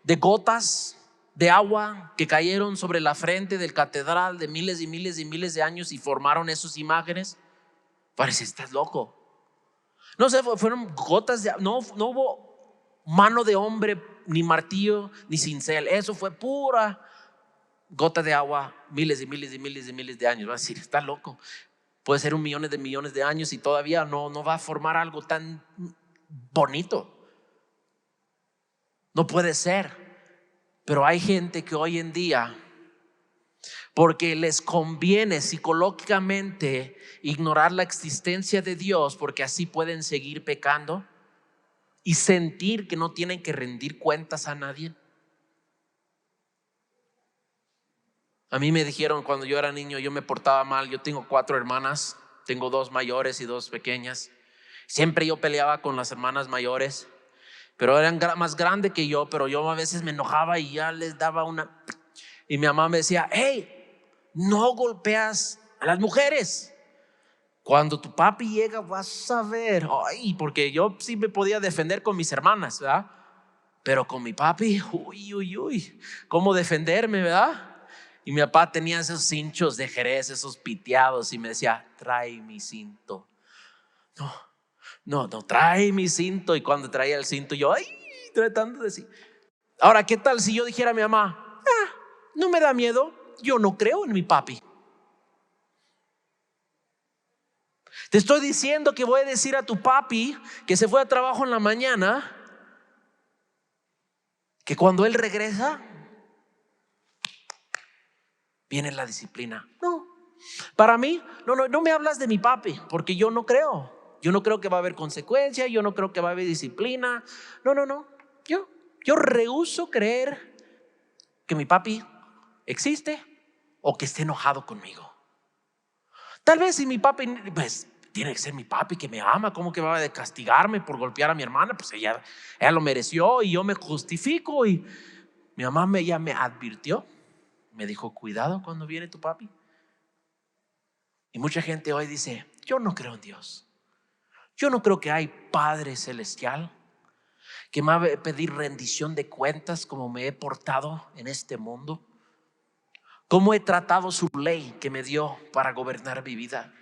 de gotas de agua que cayeron sobre la frente del catedral de miles y miles y miles de años y formaron esas imágenes? Parece: estás loco. No sé, fueron gotas de agua. No hubo mano de hombre, ni martillo, ni cincel. Eso fue pura gota de agua, miles y miles y miles y miles de años. Va a decir, está loco. Puede ser 1.000.000 de años y todavía no va a formar algo tan bonito. No puede ser. Pero hay gente que hoy en día, porque les conviene psicológicamente ignorar la existencia de Dios, porque así pueden seguir pecando y sentir que no tienen que rendir cuentas a nadie. A mí me dijeron cuando yo era niño, yo me portaba mal. Yo tengo 4 hermanas, tengo 2 mayores y 2 pequeñas. Siempre yo peleaba con las hermanas mayores, pero eran más grandes que yo. Pero yo a veces me enojaba y ya les daba una. Y mi mamá me decía, hey, no golpeas a las mujeres. Cuando tu papi llega vas a ver. Ay, porque yo sí me podía defender con mis hermanas, ¿verdad? Pero con mi papi, uy, ¿cómo defenderme, verdad? Y mi papá tenía esos cinchos de Jerez, esos piteados, y me decía, trae mi cinto. No, trae mi cinto. Y cuando traía el cinto, yo, ay, tratando de decir. Ahora, ¿qué tal si yo dijera a mi mamá, no me da miedo, yo no creo en mi papi? Te estoy diciendo que voy a decir a tu papi que se fue a trabajo en la mañana, que cuando él regresa, viene la disciplina. No, para mí, no me hablas de mi papi, porque yo no creo. Yo no creo que va a haber consecuencia, yo no creo que va a haber disciplina. No. Yo rehúso creer que mi papi existe o que esté enojado conmigo. Tal vez si mi papi, pues tiene que ser mi papi que me ama. ¿Cómo que va a castigarme por golpear a mi hermana? Pues ella lo mereció y yo me justifico. Y mi mamá ya me advirtió, me dijo, cuidado cuando viene tu papi. Y mucha gente hoy dice, yo no creo en Dios. Yo no creo que hay Padre Celestial que me va a pedir rendición de cuentas como me he portado en este mundo. ¿Cómo he tratado su ley que me dio para gobernar mi vida?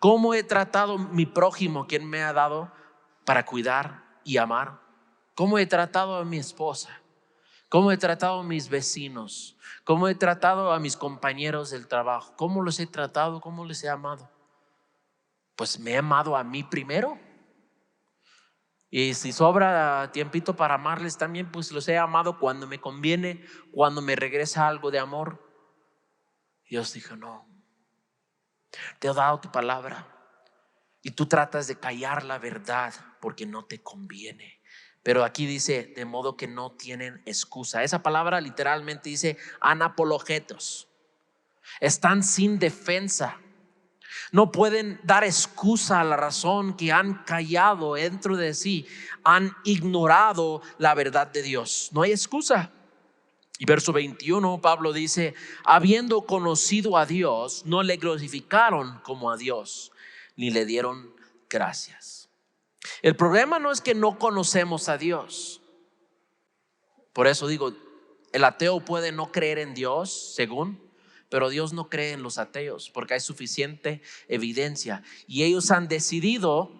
¿Cómo he tratado mi prójimo quien me ha dado para cuidar y amar? ¿Cómo he tratado a mi esposa? ¿Cómo he tratado a mis vecinos? ¿Cómo he tratado a mis compañeros del trabajo? ¿Cómo los he tratado? ¿Cómo les he amado? Pues me he amado a mí primero. Y si sobra tiempito para amarles también, pues los he amado cuando me conviene, cuando me regresa algo de amor. Dios dijo, no, te he dado tu palabra y tú tratas de callar la verdad porque no te conviene. Pero aquí dice, de modo que no tienen excusa. Esa palabra literalmente dice anapologetos. Están sin defensa. No pueden dar excusa a la razón que han callado dentro de sí. Han ignorado la verdad de Dios. No hay excusa. Y verso 21, Pablo dice, habiendo conocido a Dios, no le glorificaron como a Dios, ni le dieron gracias. El problema no es que no conocemos a Dios. Por eso digo, el ateo puede no creer en Dios, según, pero Dios no cree en los ateos, porque hay suficiente evidencia. Y ellos han decidido,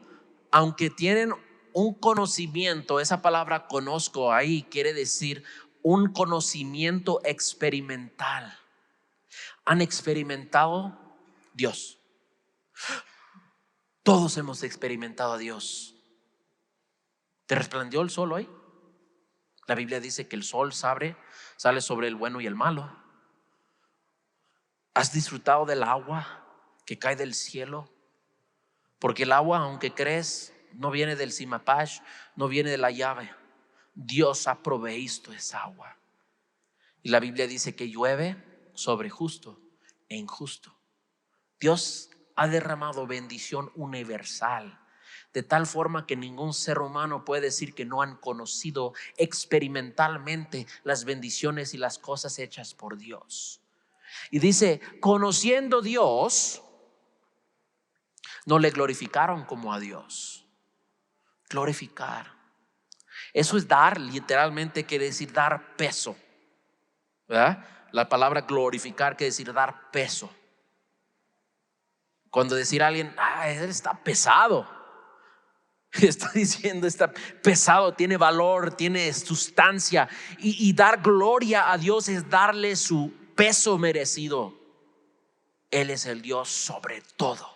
aunque tienen un conocimiento, esa palabra conozco ahí quiere decir un conocimiento experimental. Han experimentado Dios. Todos hemos experimentado a Dios. ¿Te resplandeció el sol hoy? La Biblia dice que el sol sale sobre el bueno y el malo. ¿Has disfrutado del agua que cae del cielo? Porque el agua, aunque crees, no viene del Simapash, no viene de la llave. Dios ha proveído esa agua. Y la Biblia dice que llueve sobre justo e injusto. Dios ha derramado bendición universal, de tal forma que ningún ser humano puede decir que no han conocido experimentalmente las bendiciones y las cosas hechas por Dios. Y dice, conociendo Dios, no le glorificaron como a Dios. Glorificar, eso es dar, literalmente quiere decir dar peso, ¿verdad? La palabra glorificar quiere decir dar peso. Cuando decir a alguien, él está pesado, está diciendo está pesado, tiene valor, tiene sustancia. Y dar gloria a Dios es darle su peso merecido. Él es el Dios sobre todo.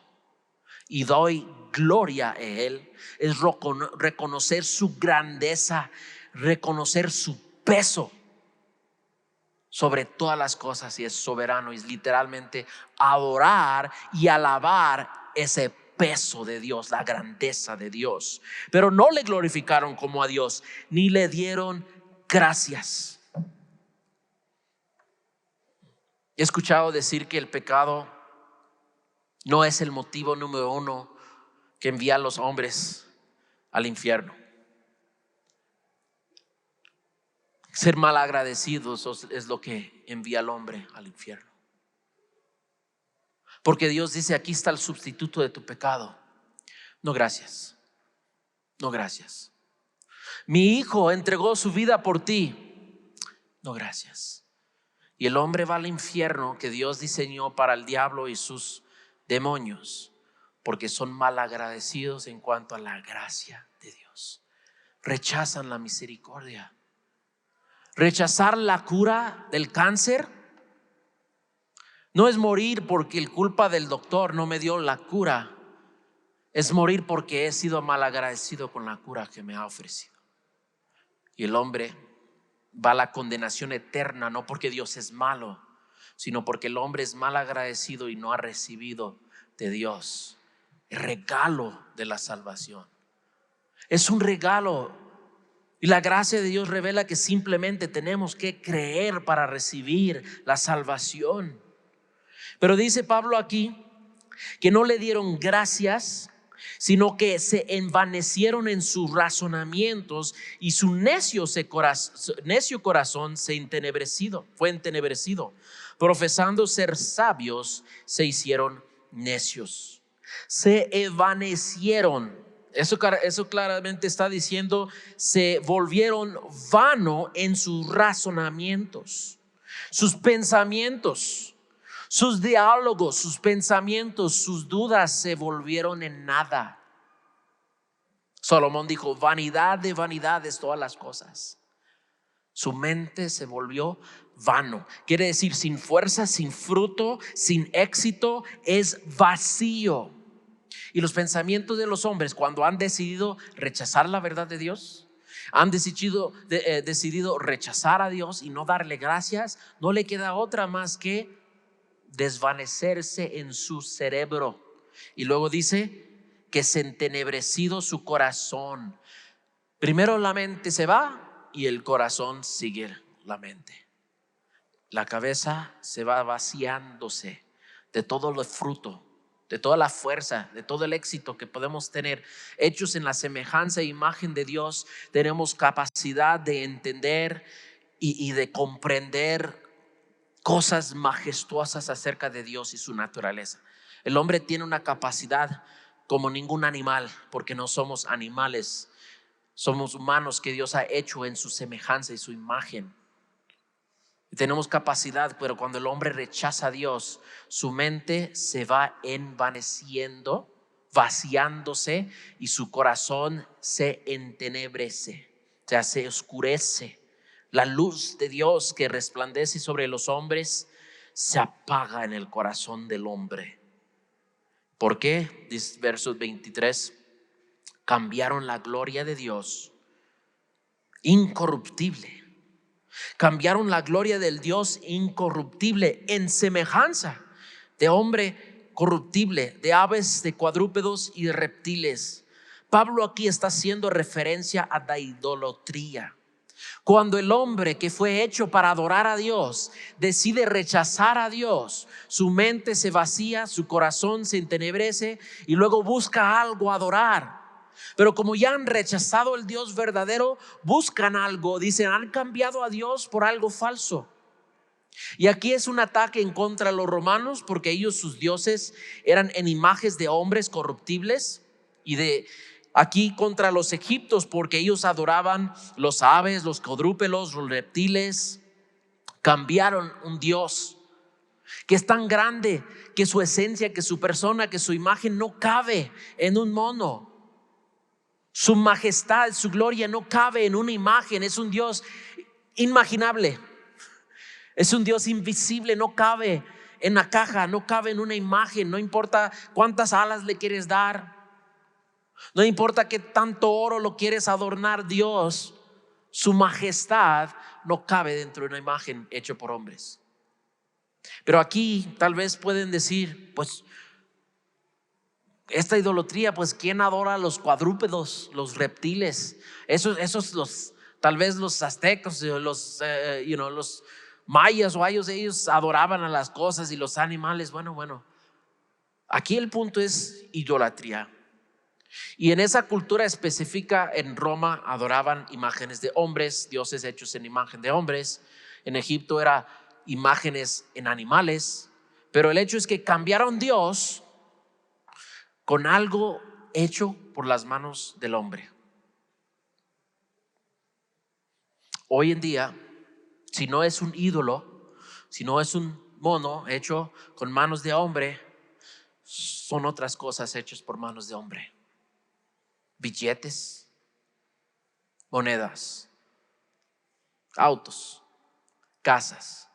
Y doy gloria a Él. Es reconocer su grandeza, reconocer su peso sobre todas las cosas, y es soberano. Y es literalmente adorar y alabar ese peso de Dios, la grandeza de Dios. Pero no le glorificaron como a Dios, ni le dieron gracias. He escuchado decir que el pecado no es el motivo número uno que envía a los hombres al infierno. Ser malagradecidos es lo que envía al hombre al infierno. Porque Dios dice: aquí está el sustituto de tu pecado. No, gracias. No, gracias. Mi hijo entregó su vida por ti. No, gracias. Y el hombre va al infierno que Dios diseñó para el diablo y sus demonios, porque son malagradecidos en cuanto a la gracia de Dios. Rechazan la misericordia. Rechazar la cura del cáncer no es morir porque el culpa del doctor no me dio la cura. Es morir porque he sido malagradecido con la cura que me ha ofrecido. Y el hombre va a la condenación eterna, no porque Dios es malo, sino porque el hombre es malagradecido y no ha recibido de Dios el regalo de la salvación. Es un regalo, y la gracia de Dios revela que simplemente tenemos que creer para recibir la salvación. Pero dice Pablo aquí que no le dieron gracias, sino que se envanecieron en sus razonamientos, y su necio corazón fue entenebrecido. Profesando ser sabios, se hicieron necios. Se envanecieron. Eso claramente está diciendo: se volvieron vano en sus razonamientos, sus pensamientos. Sus diálogos, sus pensamientos, sus dudas se volvieron en nada. Salomón dijo: vanidad de vanidades todas las cosas. Su mente se volvió vano. Quiere decir sin fuerza, sin fruto, sin éxito, es vacío. Y los pensamientos de los hombres, cuando han decidido rechazar la verdad de Dios, han decidido rechazar a Dios y no darle gracias, no le queda otra más que desvanecerse en su cerebro. Y luego dice que se entenebrecido su corazón. Primero la mente se va y el corazón sigue la mente. La cabeza se va vaciándose de todo el fruto, de toda la fuerza, de todo el éxito que podemos tener. Hechos en la semejanza e imagen de Dios, tenemos capacidad de entender y de comprender cosas majestuosas acerca de Dios y su naturaleza. El hombre tiene una capacidad como ningún animal, porque no somos animales, somos humanos que Dios ha hecho en su semejanza y su imagen. Y tenemos capacidad, pero cuando el hombre rechaza a Dios, su mente se va envaneciendo, vaciándose, y su corazón se entenebrece, o sea, se oscurece. La luz de Dios que resplandece sobre los hombres se apaga en el corazón del hombre. ¿Por qué? Dice versos 23: cambiaron la gloria de Dios incorruptible. Cambiaron la gloria del Dios incorruptible en semejanza de hombre corruptible, de aves, de cuadrúpedos y de reptiles. Pablo aquí está haciendo referencia a la idolatría. Cuando el hombre que fue hecho para adorar a Dios decide rechazar a Dios, su mente se vacía, su corazón se entenebrece y luego busca algo a adorar. Pero como ya han rechazado el Dios verdadero, buscan algo, dicen, han cambiado a Dios por algo falso. Y aquí es un ataque en contra de los romanos, porque ellos, sus dioses, eran en imágenes de hombres corruptibles, y de aquí contra los egipcios, porque ellos adoraban los aves, los cuadrúpedos, los reptiles. Cambiaron un Dios que es tan grande que su esencia, que su persona, que su imagen no cabe en un mono. Su majestad, su gloria no cabe en una imagen. Es un Dios inimaginable. Es un Dios invisible, no cabe en la caja, no cabe en una imagen. No importa cuántas alas le quieres dar, no importa qué tanto oro lo quieres adornar. Dios, su majestad, no cabe dentro de una imagen hecha por hombres. Pero aquí tal vez pueden decir, pues esta idolatría, pues ¿quién adora a los cuadrúpedos, los reptiles? Esos tal vez los aztecas, los mayas o ellos adoraban a las cosas y los animales. Bueno, aquí el punto es idolatría. Y en esa cultura específica en Roma adoraban imágenes de hombres, dioses hechos en imagen de hombres. En Egipto era imágenes en animales. Pero el hecho es que cambiaron Dios con algo hecho por las manos del hombre. Hoy en día, si no es un ídolo, si no es un mono hecho con manos de hombre, son otras cosas hechas por manos de hombre. Billetes, monedas, autos, casas,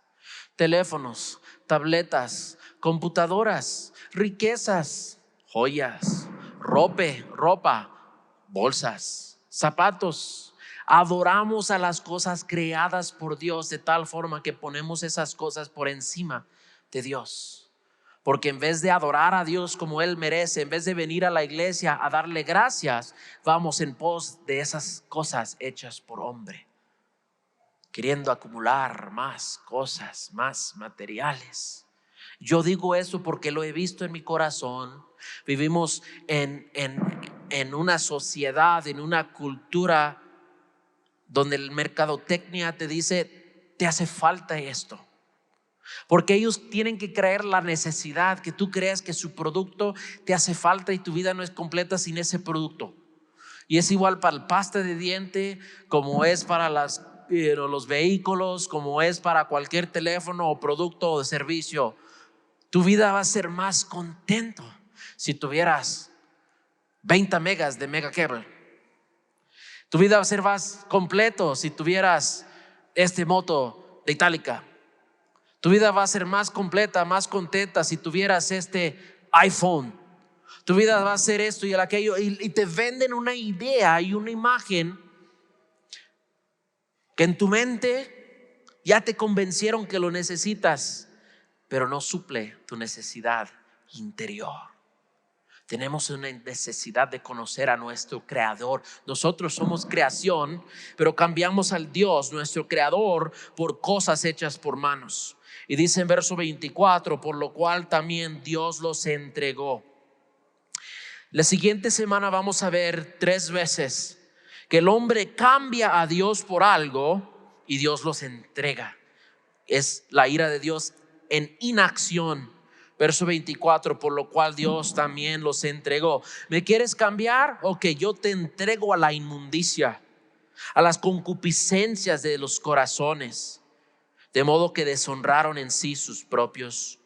teléfonos, tabletas, computadoras, riquezas, joyas, ropa, bolsas, zapatos. Adoramos a las cosas creadas por Dios de tal forma que ponemos esas cosas por encima de Dios. Porque en vez de adorar a Dios como Él merece, en vez de venir a la iglesia a darle gracias, vamos en pos de esas cosas hechas por hombre, queriendo acumular más cosas, más materiales. Yo digo eso porque lo he visto en mi corazón. Vivimos en una sociedad, en una cultura donde el mercadotecnia te dice, te hace falta esto. Porque ellos tienen que creer la necesidad, que tú creas que su producto te hace falta y tu vida no es completa sin ese producto. Y es igual para el pasta de diente, como es para los vehículos, como es para cualquier teléfono o producto o de servicio. Tu vida va a ser más contento si tuvieras 20 megas de mega cable. Tu vida va a ser más completo si tuvieras moto de Itálica. Tu vida va a ser más completa, más contenta si tuvieras iPhone. Tu vida va a ser esto y aquello, y te venden una idea y una imagen que en tu mente ya te convencieron que lo necesitas, pero no suple tu necesidad interior. Tenemos una necesidad de conocer a nuestro creador. Nosotros somos creación, pero cambiamos al Dios, nuestro creador, por cosas hechas por manos. Y dice en verso 24, por lo cual también Dios los entregó. La siguiente semana vamos a ver 3 veces que el hombre cambia a Dios por algo y Dios los entrega. Es la ira de Dios en inacción. Verso 24, por lo cual Dios también los entregó. ¿Me quieres cambiar? Ok, yo te entrego a la inmundicia, a las concupiscencias de los corazones, de modo que deshonraron en sí sus propios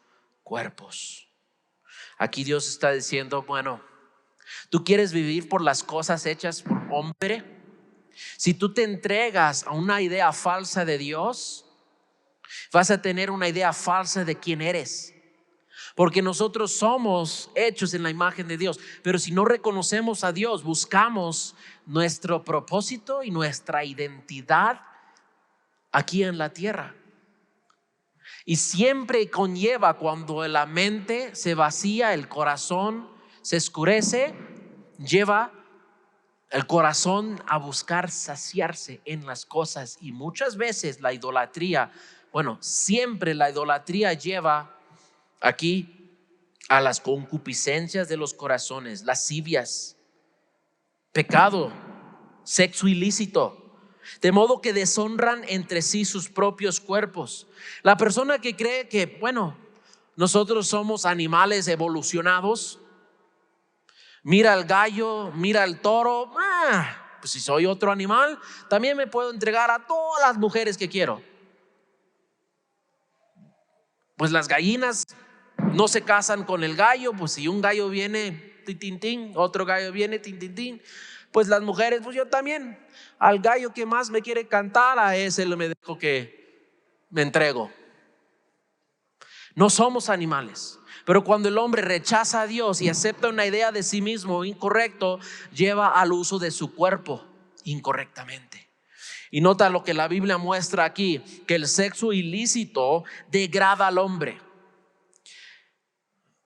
cuerpos. Aquí Dios está diciendo, bueno, ¿tú quieres vivir por las cosas hechas por hombre? Si tú te entregas a una idea falsa de Dios, vas a tener una idea falsa de quién eres. Porque nosotros somos hechos en la imagen de Dios. Pero si no reconocemos a Dios, buscamos nuestro propósito y nuestra identidad aquí en la tierra. Y siempre conlleva, cuando la mente se vacía, el corazón se oscurece, lleva el corazón a buscar saciarse en las cosas. Y muchas veces la idolatría, siempre la idolatría lleva aquí a las concupiscencias de los corazones, lascivias, pecado, sexo ilícito, de modo que deshonran entre sí sus propios cuerpos. La persona que cree que, nosotros somos animales evolucionados, mira al gallo, mira al toro, pues si soy otro animal, también me puedo entregar a todas las mujeres que quiero. Pues las gallinas no se casan con el gallo, pues si un gallo viene, tin, tin, tin, otro gallo viene, tin, tin, tin, pues las mujeres, pues yo también, al gallo que más me quiere cantar, a ese me dejo que me entrego. No somos animales. Pero cuando el hombre rechaza a Dios y acepta una idea de sí mismo incorrecto, lleva al uso de su cuerpo incorrectamente. Y nota lo que la Biblia muestra aquí, que el sexo ilícito degrada al hombre.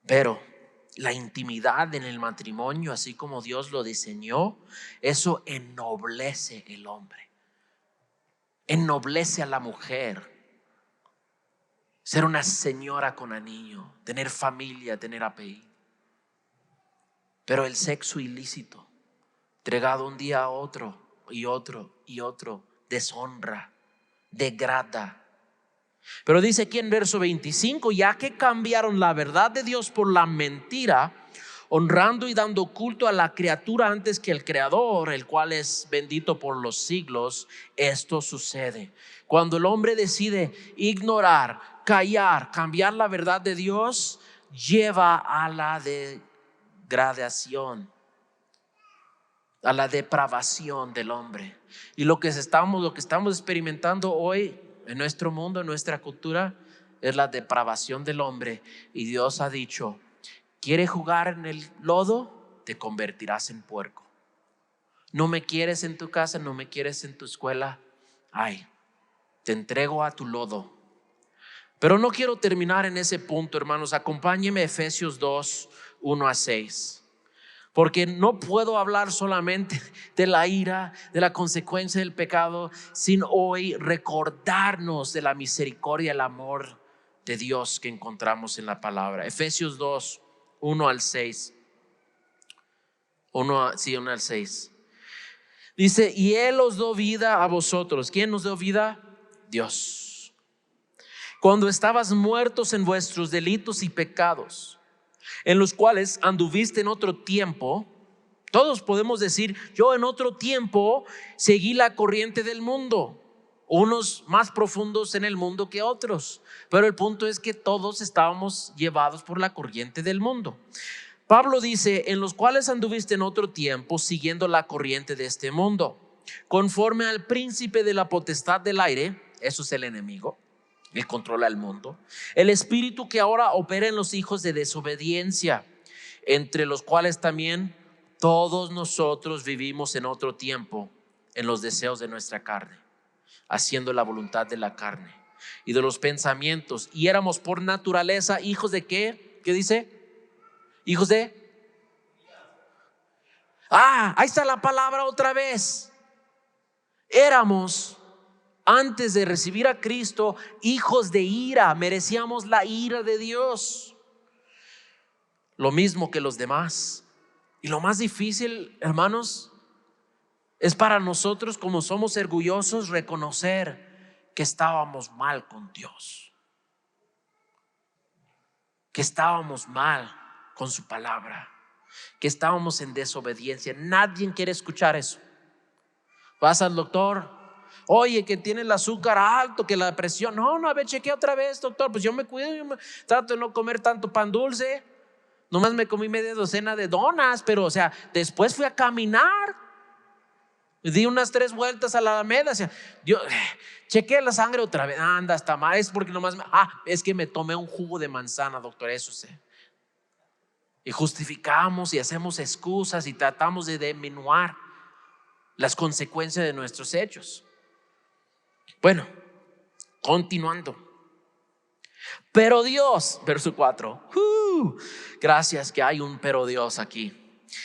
Pero la intimidad en el matrimonio, así como Dios lo diseñó, eso ennoblece el hombre, ennoblece a la mujer. Ser una señora con anillo, tener familia, tener apellido. Pero el sexo ilícito, entregado un día a otro y otro y otro, deshonra, degrada. Pero dice aquí en verso 25, ya que cambiaron la verdad de Dios por la mentira, honrando y dando culto a la criatura antes que el Creador, el cual es bendito por los siglos, esto sucede. Cuando el hombre decide ignorar, callar, cambiar la verdad de Dios, lleva a la degradación, a la depravación del hombre. Y lo que estamos experimentando hoy en nuestro mundo, en nuestra cultura, es la depravación del hombre. Y Dios ha dicho: ¿quieres jugar en el lodo? Te convertirás en puerco. ¿No me quieres en tu casa? ¿No me quieres en tu escuela? Ay, te entrego a tu lodo. Pero no quiero terminar en ese punto, hermanos. Acompáñenme a Efesios 2, 1 a 6. Porque no puedo hablar solamente de la ira, de la consecuencia del pecado, sin hoy recordarnos de la misericordia y el amor de Dios que encontramos en la palabra. Efesios 2, 1 al 6. 1 al 6. Dice: y Él os dio vida a vosotros. ¿Quién nos dio vida? Dios. Cuando estabas muertos en vuestros delitos y pecados, en los cuales anduviste en otro tiempo. Todos podemos decir: yo en otro tiempo seguí la corriente del mundo, unos más profundos en el mundo que otros, pero el punto es que todos estábamos llevados por la corriente del mundo. Pablo dice: en los cuales anduviste en otro tiempo siguiendo la corriente de este mundo, conforme al príncipe de la potestad del aire. Eso es el enemigo. Él controla el mundo. El espíritu que ahora opera en los hijos de desobediencia, entre los cuales también todos nosotros vivimos en otro tiempo en los deseos de nuestra carne, haciendo la voluntad de la carne y de los pensamientos, y éramos por naturaleza hijos de ¿qué? ¿Qué dice? Hijos de ahí está la palabra otra vez. Éramos, antes de recibir a Cristo, hijos de ira. Merecíamos la ira de Dios, lo mismo que los demás. Y lo más difícil, hermanos, es para nosotros, como somos orgullosos, reconocer que estábamos mal con Dios, que estábamos mal con su palabra, que estábamos en desobediencia. Nadie quiere escuchar eso. Vas al doctor: oye, que tiene el azúcar alto, que la presión. No, a ver, chequea otra vez, doctor. Pues yo me cuido, trato de no comer tanto pan dulce. Nomás me comí media docena de donas, pero después fui a caminar, di unas 3 vueltas a la Alameda. Yo chequeé la sangre otra vez. Anda, está mal. Es porque nomás es que me tomé un jugo de manzana, doctor. Eso sé. Y justificamos y hacemos excusas y tratamos de diminuir las consecuencias de nuestros hechos. Bueno, continuando. Pero Dios, verso 4. Gracias que hay un pero Dios aquí.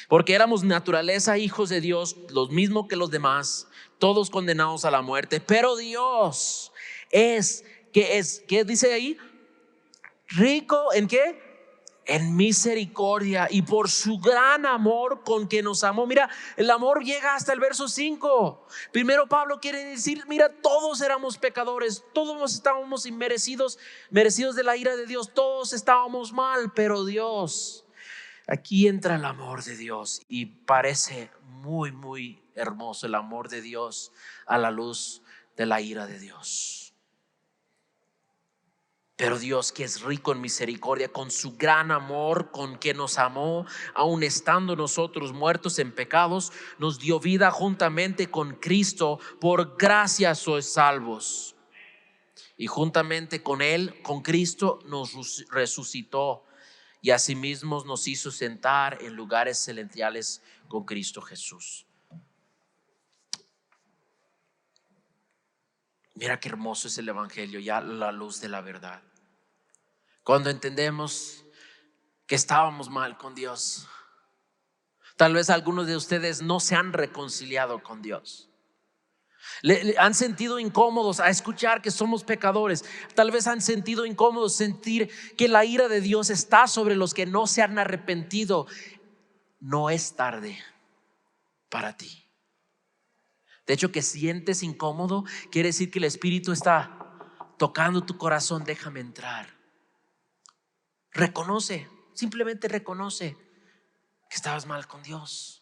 Porque éramos naturaleza hijos de Dios, los mismos que los demás, todos condenados a la muerte. Pero Dios ¿qué dice ahí? Rico ¿en qué? En misericordia, y por su gran amor con que nos amó. Mira, el amor llega hasta el verso 5. Primero Pablo quiere decir: mira, todos éramos pecadores, todos estábamos inmerecidos, merecidos de la ira de Dios, todos estábamos mal, pero Dios, aquí entra el amor de Dios, y parece muy, muy hermoso el amor de Dios a la luz de la ira de Dios. Pero Dios, que es rico en misericordia, con su gran amor con que nos amó, aun estando nosotros muertos en pecados, nos dio vida juntamente con Cristo. Por gracia sois salvos. y juntamente con Él, con Cristo, nos resucitó y asimismo nos hizo sentar en lugares celestiales con Cristo Jesús. Mira qué hermoso es el Evangelio, ya la luz de la verdad. Cuando entendemos que estábamos mal con Dios, tal vez algunos de ustedes no se han reconciliado con Dios. Le han sentido incómodos a escuchar que somos pecadores. Tal vez han sentido incómodos sentir que la ira de Dios está sobre los que no se han arrepentido. No es tarde para ti. De hecho, que sientes incómodo quiere decir que el Espíritu está tocando tu corazón. Déjame entrar. Reconoce, simplemente reconoce que estabas mal con Dios.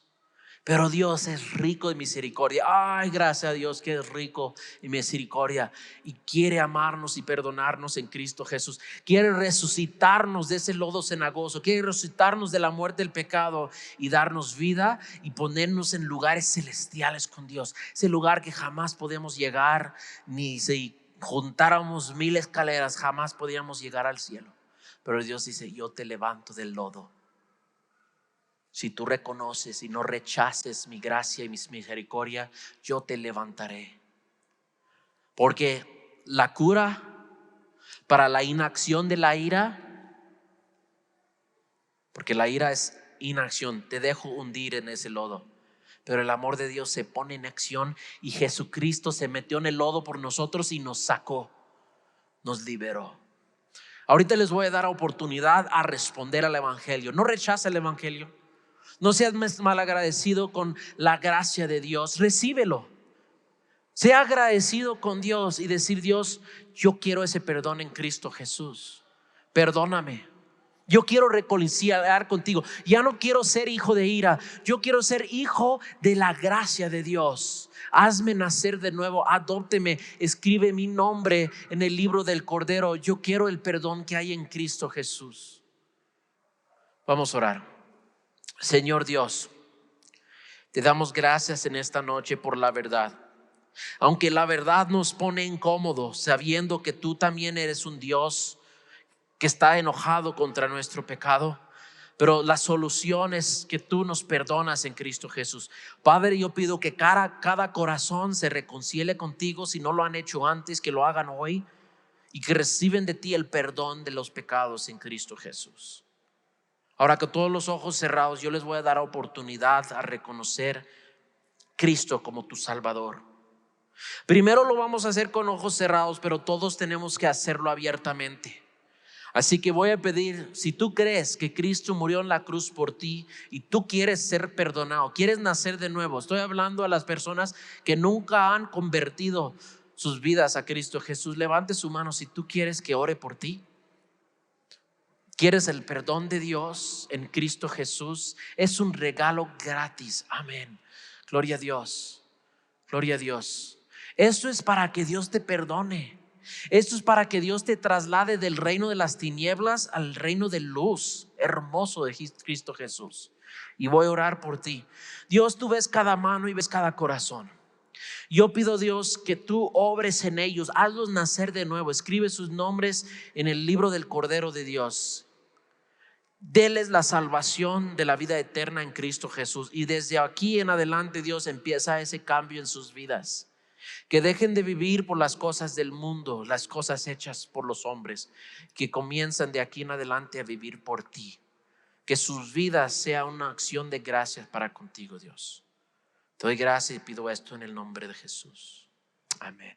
Pero Dios es rico en misericordia. Ay, gracias a Dios que es rico en misericordia y quiere amarnos y perdonarnos en Cristo Jesús. Quiere resucitarnos de ese lodo cenagoso, quiere resucitarnos de la muerte del pecado y darnos vida y ponernos en lugares celestiales con Dios. Ese lugar que jamás podemos llegar, ni si juntáramos 1000 escaleras jamás podíamos llegar al cielo. Pero Dios dice: yo te levanto del lodo. Si tú reconoces y no rechaces mi gracia y mi misericordia, yo te levantaré. Porque la cura para la inacción de la ira, porque la ira es inacción, te dejo hundir en ese lodo. Pero el amor de Dios se pone en acción y Jesucristo se metió en el lodo por nosotros y nos sacó, nos liberó. Ahorita les voy a dar oportunidad a responder al Evangelio. No rechaza el Evangelio. No seas malagradecido con la gracia de Dios. Recíbelo. Sea agradecido con Dios y decir: Dios, yo quiero ese perdón en Cristo Jesús. Perdóname. Yo quiero reconciliar contigo. Ya no quiero ser hijo de ira. Yo quiero ser hijo de la gracia de Dios. Hazme nacer de nuevo. Adópteme. Escribe mi nombre en el libro del Cordero. Yo quiero el perdón que hay en Cristo Jesús. Vamos a orar. Señor Dios, te damos gracias en esta noche por la verdad. Aunque la verdad nos pone incómodos, sabiendo que tú también eres un Dios que está enojado contra nuestro pecado, pero la solución es que tú nos perdonas en Cristo Jesús. Padre, yo pido que cada corazón se reconcilie contigo. Si no lo han hecho antes, que lo hagan hoy y que reciben de ti el perdón de los pecados en Cristo Jesús. Ahora, con todos los ojos cerrados, yo les voy a dar oportunidad a reconocer Cristo como tu Salvador. Primero lo vamos a hacer con ojos cerrados, pero todos tenemos que hacerlo abiertamente. Así que voy a pedir, si tú crees que Cristo murió en la cruz por ti y tú quieres ser perdonado, quieres nacer de nuevo. Estoy hablando a las personas que nunca han convertido sus vidas a Cristo Jesús. Levante su mano si tú quieres que ore por ti. ¿Quieres el perdón de Dios en Cristo Jesús? Es un regalo gratis. Amén. Gloria a Dios. Gloria a Dios. Esto es para que Dios te perdone. Esto es para que Dios te traslade del reino de las tinieblas al reino de luz hermoso de Cristo Jesús. Y voy a orar por ti. Dios, tú ves cada mano y ves cada corazón. Yo pido, Dios, que tú obres en ellos, hazlos nacer de nuevo. Escribe sus nombres en el libro del Cordero de Dios. Deles la salvación de la vida eterna en Cristo Jesús. Y desde aquí en adelante, Dios, empieza ese cambio en sus vidas. Que dejen de vivir por las cosas del mundo, las cosas hechas por los hombres. Que comienzan de aquí en adelante a vivir por ti. Que sus vidas sea una acción de gracias para contigo, Dios. Te doy gracias y pido esto en el nombre de Jesús. Amén.